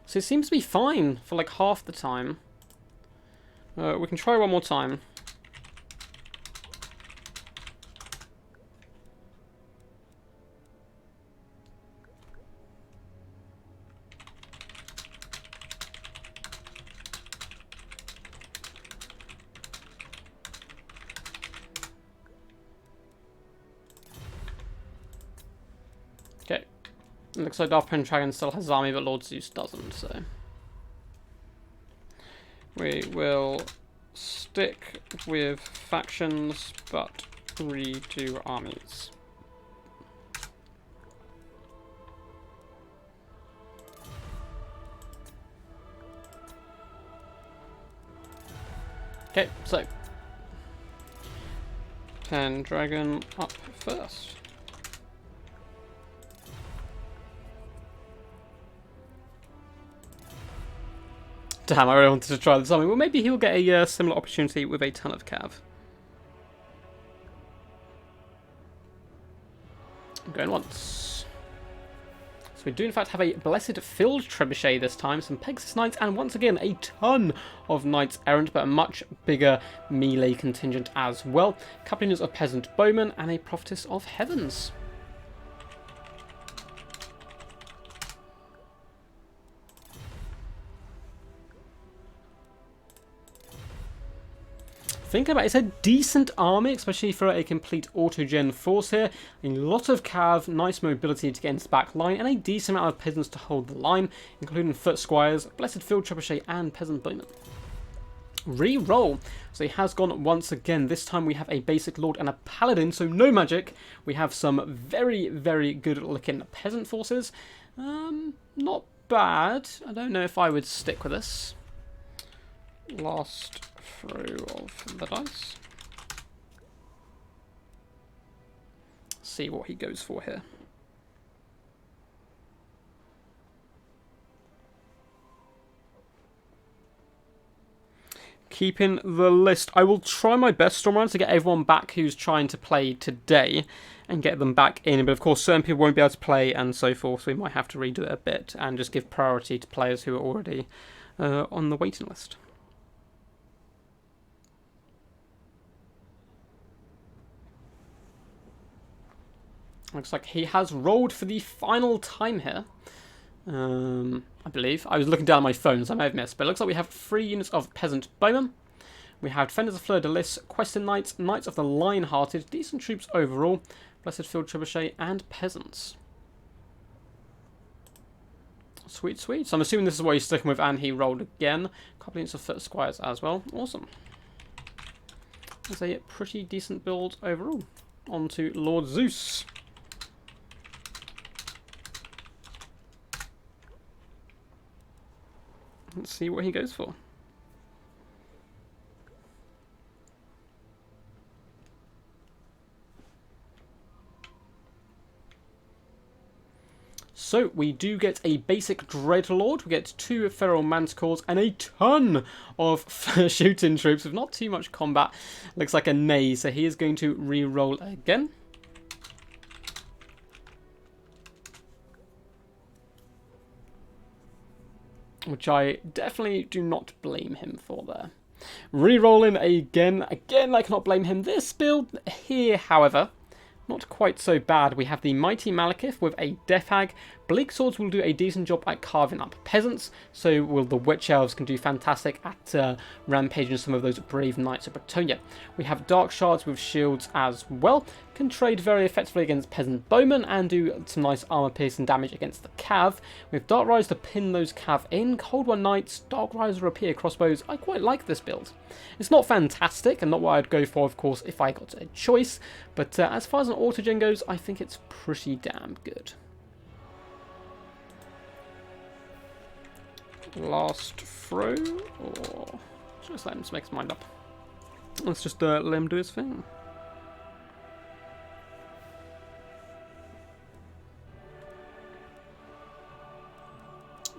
So it seems to be fine for like half the time. We can try one more time. Okay. It looks like Darth Pendragon still has his army, but Lord Zeus doesn't, so... We will stick with factions, but redo armies. Okay, so... Pendragon up first. Damn, I really wanted to try this army. Well, maybe he'll get a similar opportunity with a ton of cav. I'm going once. So we do in fact have a Blessed Field Trebuchet this time, some Pegasus Knights, and once again a ton of Knights Errant, but a much bigger melee contingent as well. A couple units of Peasant Bowmen, and a Prophetess of Heavens. Think about it, it's a decent army, especially for a complete autogen force here. A lot of cav, nice mobility to get into the back line, and a decent amount of peasants to hold the line, including foot squires, Blessed Field Trebuchet, and peasant bowmen. Re-roll. So he has gone once again. This time we have a basic lord and a paladin, so no magic. We have some very, very good looking peasant forces. Not bad. I don't know if I would stick with this. Last throw of the dice. See what he goes for here. Keeping the list. I will try my best, Stormrunner, to get everyone back who's trying to play today and get them back in. But of course, certain people won't be able to play and so forth, so we might have to redo it a bit and just give priority to players who are already on the waiting list. Looks like he has rolled for the final time here. I believe. I was looking down at my phone, so I may have missed. But it looks like we have 3 units of Peasant Bowmen. We have Defenders of Fleur de Lis, Questing Knights, Knights of the Lion-Hearted, decent troops overall, Blessed Field Trebuchet, and Peasants. Sweet, sweet. So I'm assuming this is what he's sticking with, and he rolled again. A couple units of Foot Squires as well. Awesome. That's a pretty decent build overall. On to Lord Zeus. Let's see what he goes for. So, we do get a basic Dreadlord, we get 2 Feral Manticores, and a ton of shooting troops with not too much combat. Looks like a nay, so he is going to re-roll again. Which I definitely do not blame him for there. Re-rolling again. Again, I cannot blame him. This build here, however, not quite so bad. We have the Mighty Malekith with a Death Hag. Bleak Swords will do a decent job at carving up peasants, so will the Witch Elves can do fantastic at rampaging some of those brave Knights of Bretonnia. We have Dark Shards with shields as well, can trade very effectively against Peasant Bowmen and do some nice armor piercing damage against the Cav. We have Dark Rise to pin those Cav in, Cold War Knights, Dark Rise Rapier crossbows. I quite like this build. It's not fantastic and not what I'd go for, of course, if I got a choice, but as far as an autogen goes, I think it's pretty damn good. Last throw, or just let him make his mind up. Let's just let him do his thing.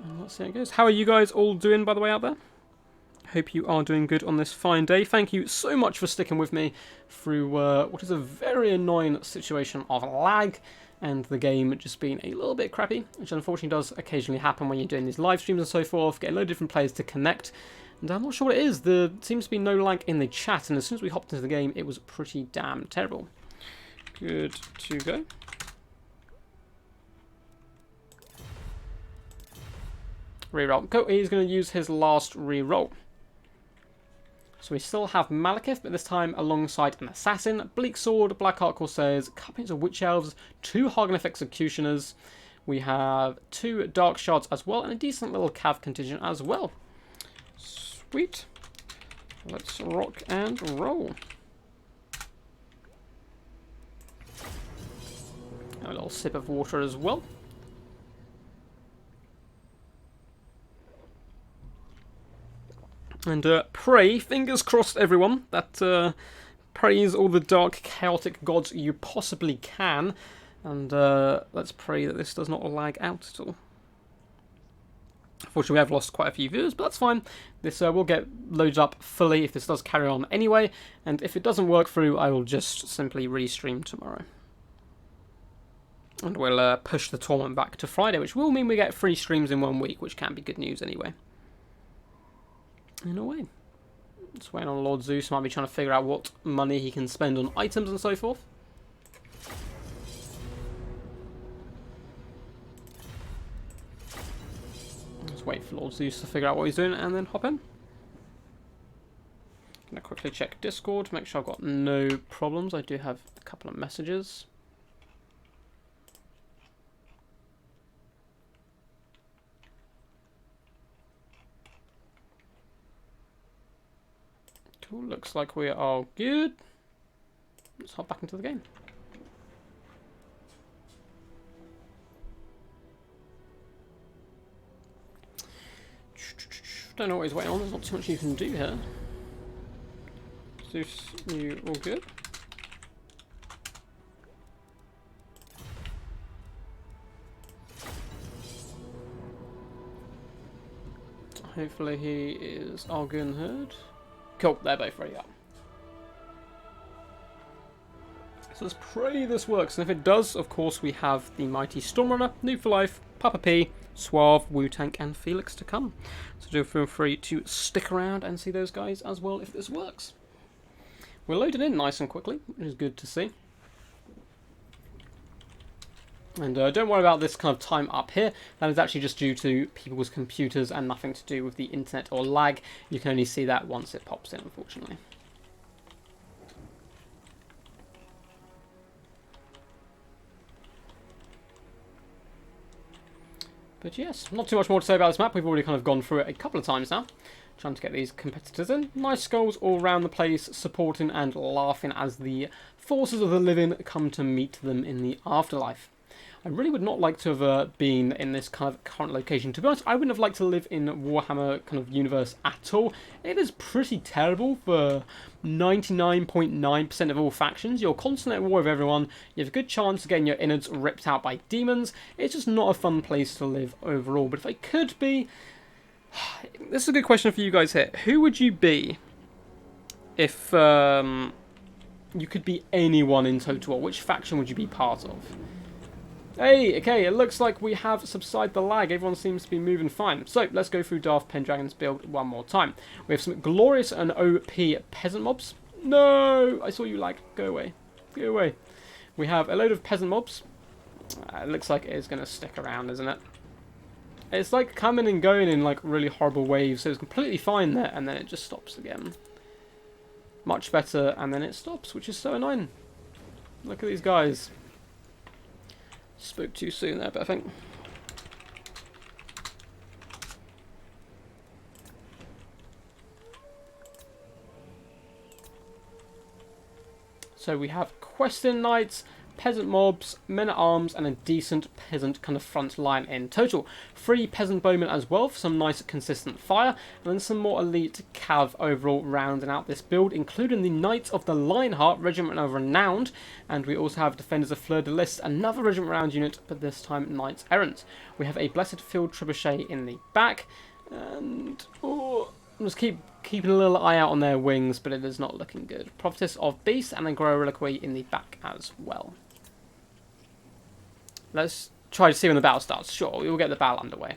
And let's see how it goes. How are you guys all doing, by the way, out there? Hope you are doing good on this fine day. Thank you so much for sticking with me through what is a very annoying situation of lag and the game just being a little bit crappy, which unfortunately does occasionally happen when you're doing these live streams and so forth, get a load of different players to connect. And I'm not sure what it is. There seems to be no lag in the chat, and as soon as we hopped into the game, it was pretty damn terrible. Good to go. Reroll. Cool. He's going to use his last reroll. So we still have Malekith, but this time alongside an Assassin, Bleak Sword, Blackheart Corsairs, companies of Witch Elves, 2 Hargoneth Executioners. We have 2 Dark Shards as well, and a decent little Cav contingent as well. Sweet. Let's rock and roll. A little sip of water as well. And pray, fingers crossed everyone, that praise all the dark, chaotic gods you possibly can. And let's pray that this does not lag out at all. Unfortunately, we have lost quite a few viewers, but that's fine. This will get loaded up fully if this does carry on anyway. And if it doesn't work through, I will just simply restream tomorrow. And we'll push the tournament back to Friday, which will mean we get 3 streams in 1 week, which can be good news anyway. In a way. Just waiting on Lord Zeus. Might be trying to figure out what money he can spend on items and so forth. Let's wait for Lord Zeus to figure out what he's doing and then hop in. Gonna quickly check Discord, make sure I've got no problems. I do have a couple of messages. Cool, looks like we are all good. Let's hop back into the game. Don't know what he's waiting on, there's not too much you can do here. Zeus, you all good? Hopefully he is Argun Herd. Cool, they're both ready up. So let's pray this works, and if it does, of course, we have the mighty Stormrunner, Noob for Life, Papa P, Suave, Wu-Tank, and Felix to come. So do feel free to stick around and see those guys as well if this works. We're loaded in nice and quickly, which is good to see. And don't worry about this kind of time up here. That is actually just due to people's computers and nothing to do with the internet or lag. You can only see that once it pops in, unfortunately. But yes, not too much more to say about this map. We've already kind of gone through it a couple of times now. Trying to get these competitors in. Nice skulls all around the place, supporting and laughing as the forces of the living come to meet them in the afterlife. I really would not like to have been in this kind of current location. To be honest, I wouldn't have liked to live in Warhammer kind of universe at all. It is pretty terrible for 99.9% of all factions. You're constantly at war with everyone. You have a good chance of getting your innards ripped out by demons. It's just not a fun place to live overall. But if I could be... This is a good question for you guys here. Who would you be if you could be anyone in Total War? Which faction would you be part of? Hey, okay, it looks like we have subsided the lag. Everyone seems to be moving fine. So, let's go through Darth Pendragon's build one more time. We have some glorious and OP peasant mobs. No! I saw you lag. Go away. Go away. We have a load of peasant mobs. It looks like it is going to stick around, isn't it? It's like coming and going in like really horrible waves. So it's completely fine there, and then it just stops again. Much better, and then it stops, which is so annoying. Look at these guys. Spoke too soon there, but I think. So we have Questing Knights, peasant mobs, men-at-arms, and a decent peasant kind of front line in total. 3 peasant bowmen as well for some nice consistent fire, and then some more elite cav overall rounding out this build, including the Knights of the Lionheart, Regiment of Renowned, and we also have Defenders of Fleur-de-Lis, another Regiment Round unit, but this time Knights Errant. We have a Blessed Field Trebuchet in the back, and just keeping a little eye out on their wings, but it is not looking good. Prophetess of Beast and then Grow Reliquary in the back as well. Let's try to see when the battle starts. Sure, we will get the battle underway.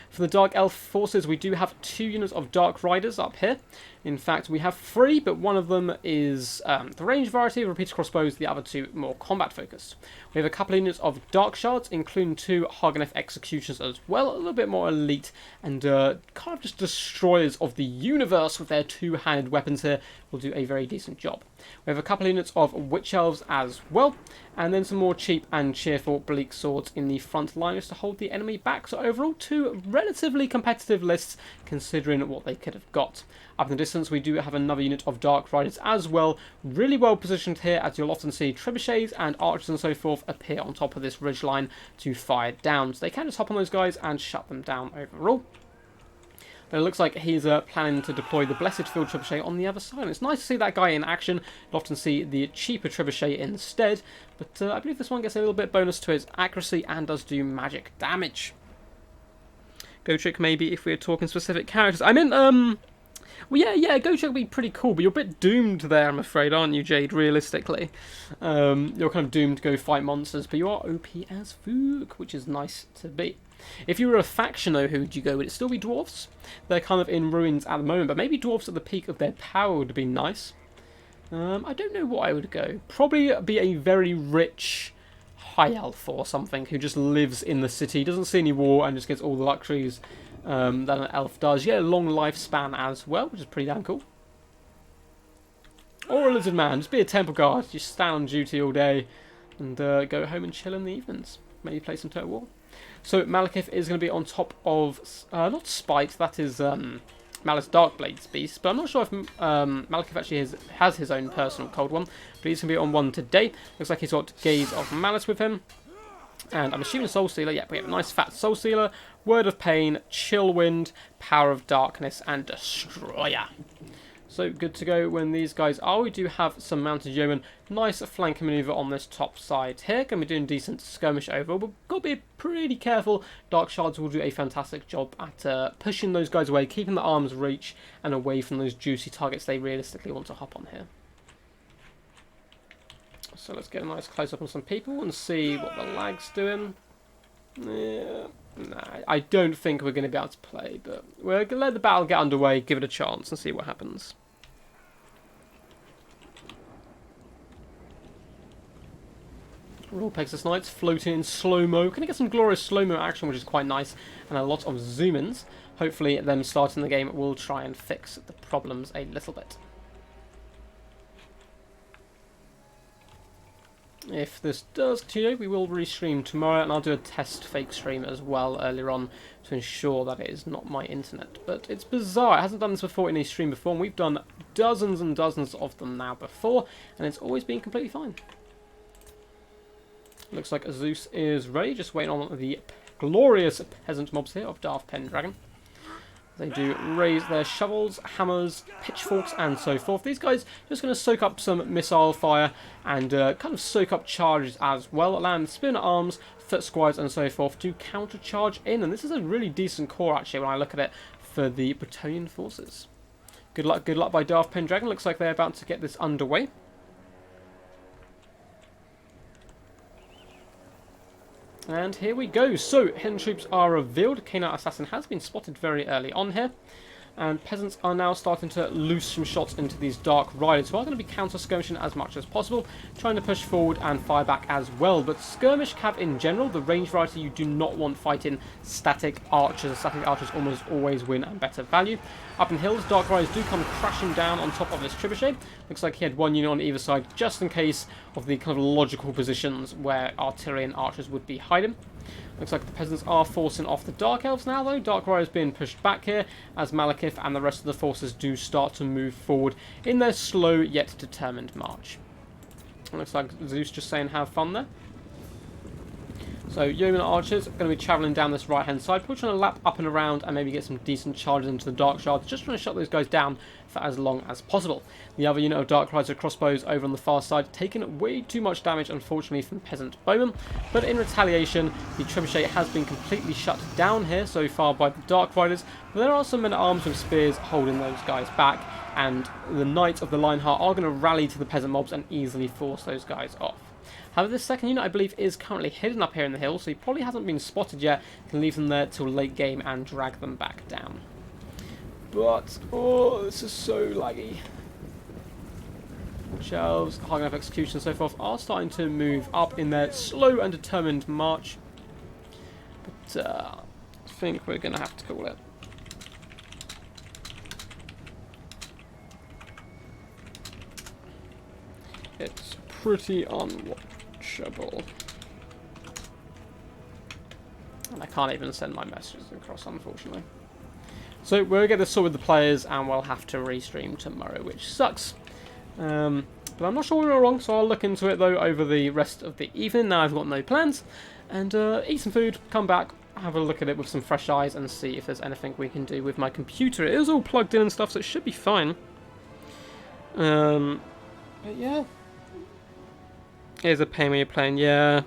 For the Dark Elf forces, we do have 2 units of Dark Riders up here. In fact, we have 3, but one of them is the range variety, repeater crossbows, the other 2 more combat focused. We have a couple of units of Dark Shards, including 2 Haganeth Executions as well, a little bit more elite, and kind of just destroyers of the universe with their 2-handed weapons here will do a very decent job. We have a couple of units of Witch Elves as well, and then some more cheap and cheerful Bleak Swords in the front line just to hold the enemy back. So overall, 2 relatively competitive lists considering what they could have got. Up in the distance, we do have another unit of Dark Riders as well, really well positioned here, as you'll often see trebuchets and archers and so forth appear on top of this ridgeline to fire down. So they can just hop on those guys and shut them down overall. But it looks like he's planning to deploy the Blessed Field Trebuchet on the other side. It's nice to see that guy in action. You'll often see the cheaper Trebuchet instead, but I believe this one gets a little bit bonus to its accuracy and does do magic damage. Go Trick maybe if we're talking specific characters. I mean, well, yeah, Go Trick would be pretty cool, but you're a bit doomed there, I'm afraid, aren't you, Jade, realistically? You're kind of doomed to go fight monsters, but you are OP as fuck, which is nice to be. If you were a faction, though, who would you go? Would it still be dwarves? They're kind of in ruins at the moment, but maybe dwarves at the peak of their power would be nice. I don't know what I would go. Probably be a very rich high elf or something who just lives in the city, doesn't see any war, and just gets all the luxuries that an elf does. Yeah, long lifespan as well, which is pretty damn cool. Or a lizard man, just be a temple guard, just stand on duty all day, and go home and chill in the evenings. Maybe play some Total War. So Malekith is going to be on top of, not Spite, that is Malice Darkblade's beast, but I'm not sure if Malekith actually has his own personal cold one, but he's going to be on one today. Looks like he's got Gaze of Malice with him. And I'm assuming Soul Stealer. Yep, we have a nice fat Soul Stealer, Word of Pain, Chill Wind, Power of Darkness, and Destroyer. So good to go when these guys are. We do have some Mounted Yeomen. Nice flanking manoeuvre on this top side here. Going to be doing decent skirmish overall, but got to be pretty careful. Dark Shards will do a fantastic job at pushing those guys away, keeping the arms reach and away from those juicy targets they realistically want to hop on here. So let's get a nice close-up on some people and see what the lag's doing. Yeah, nah, I don't think we're going to be able to play, but we're going to let the battle get underway, give it a chance, and see what happens. Raw Pegasus Knights floating in slow-mo. Going to get some glorious slow-mo action, which is quite nice, and a lot of zoom-ins. Hopefully them starting the game will try and fix the problems a little bit. If this does continue, we will restream tomorrow, and I'll do a test fake stream as well earlier on to ensure that it is not my internet. But it's bizarre, it hasn't done this before in a stream before, and we've done dozens and dozens of them now before, and it's always been completely fine. Looks like Zeus is ready, just waiting on the glorious peasant mobs here of Darth Pendragon. They do raise their shovels, hammers, pitchforks, and so forth. These guys are just going to soak up some missile fire and kind of soak up charges as well, allowing spin arms, foot squads, and so forth to counter-charge in. And this is a really decent core, actually, when I look at it, for the Bretonnian forces. Good luck by Darth Pendragon. Looks like they're about to get this underway. And here we go. So, hidden troops are revealed. Canine Assassin has been spotted very early on here. And peasants are now starting to loose some shots into these Dark Riders, who are going to be counter-skirmishing as much as possible, trying to push forward and fire back as well. But skirmish cav in general, the range variety, you do not want fighting static archers. Static archers almost always win and better value. Up in hills, Dark Riders do come crashing down on top of this trebuchet. Looks like he had one unit on either side, just in case of the kind of logical positions where artillery and archers would be hiding. Looks like the peasants are forcing off the Dark Elves now, though. Dark Riders being pushed back here as Malekith and the rest of the forces do start to move forward in their slow yet determined march. Looks like Zeus just saying have fun there. So Yeoman Archers are going to be travelling down this right-hand side, probably trying to lap up and around and maybe get some decent charges into the Dark Shards, just trying to shut those guys down for as long as possible. The other unit of Dark Rider crossbows over on the far side, taking way too much damage, unfortunately, from Peasant Bowmen. But in retaliation, the Trebuchet has been completely shut down here so far by the Dark Riders, but there are some men-at-arms with spears holding those guys back, and the Knights of the Lionheart are going to rally to the Peasant mobs and easily force those guys off. However, this second unit, I believe, is currently hidden up here in the hill, so he probably hasn't been spotted yet. Can leave them there till late game and drag them back down. But, oh, this is so laggy. Shelves, Hard Enough Execution and so forth are starting to move up in their slow and determined march. But I think we're going to have to call it. It's pretty unwatchable. And I can't even send my messages across, unfortunately. So we'll get this sorted with the players and we'll have to restream tomorrow, which sucks. But I'm not sure we were wrong, so I'll look into it though over the rest of the evening. Now I've got no plans. And eat some food, come back, have a look at it with some fresh eyes and see if there's anything we can do with my computer. It is all plugged in and stuff, so it should be fine. But yeah. It is a pain when you're playing, yeah.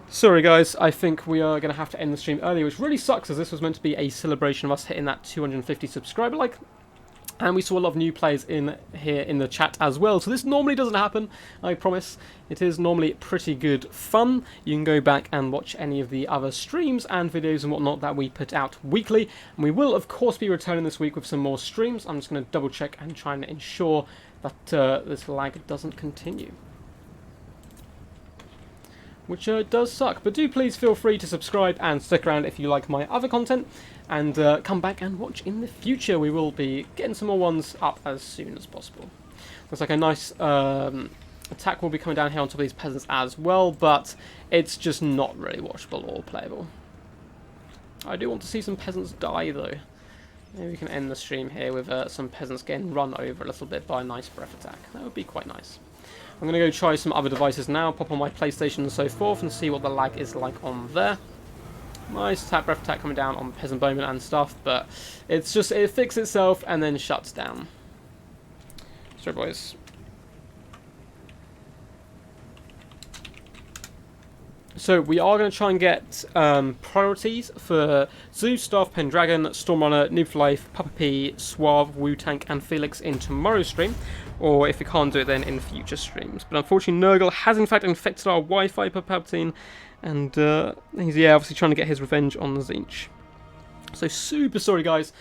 Sorry guys, I think we are going to have to end the stream early, which really sucks as this was meant to be a celebration of us hitting that 250 subscriber like. And we saw a lot of new players in here in the chat as well. So this normally doesn't happen, I promise. It is normally pretty good fun. You can go back and watch any of the other streams and videos and whatnot that we put out weekly. And we will, of course, be returning this week with some more streams. I'm just going to double check and try and ensure that this lag doesn't continue. Which does suck, but do please feel free to subscribe and stick around if you like my other content, and come back and watch in the future. We will be getting some more ones up as soon as possible. Looks like a nice attack will be coming down here on top of these peasants as well, but it's just not really watchable or playable. I do want to see some peasants die though. Maybe we can end the stream here with some peasants getting run over a little bit by a nice breath attack. That would be quite nice. I'm going to go try some other devices now, pop on my PlayStation and so forth, and see what the lag is like on there. Nice breath attack coming down on Peasant Bowman and stuff, but it's just, it fixes itself and then shuts down. Sorry boys. So we are going to try and get priorities for Zeus, Staff, Pendragon, Stormrunner, Noob for Life, Papa P, Suave, Wu-Tank and Felix in tomorrow's stream. Or if we can't do it then in future streams. But unfortunately Nurgle has in fact infected our Wi-Fi per Palpatine. And he's obviously trying to get his revenge on the Zinch. So super sorry guys.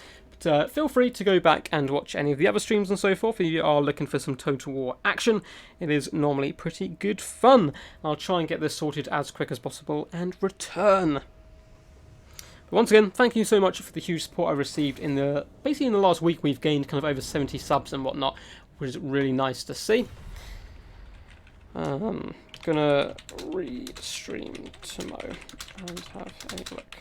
But feel free to go back and watch any of the other streams and so forth if you are looking for some Total War action. It is normally pretty good fun. I'll try and get this sorted as quick as possible and return. But once again, thank you so much for the huge support I've received in the... Basically in the last week we've gained kind of over 70 subs and whatnot, which is really nice to see. Gonna re-stream tomorrow and have a look.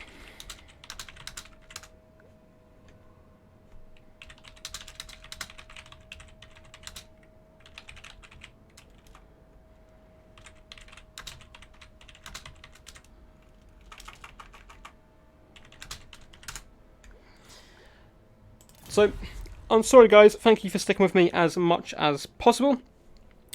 So, I'm sorry guys, thank you for sticking with me as much as possible.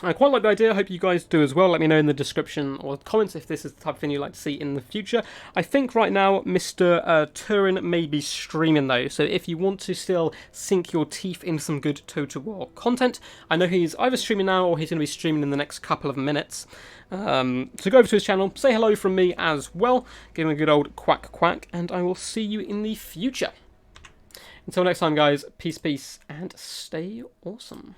I quite like the idea, I hope you guys do as well. Let me know in the description or comments if this is the type of thing you'd like to see in the future. I think right now Mr. Turin may be streaming though, so if you want to still sink your teeth into some good Total War content, I know he's either streaming now or he's going to be streaming in the next couple of minutes. So go over to his channel, say hello from me as well, give him a good old quack quack, and I will see you in the future. Until next time guys, peace, and stay awesome.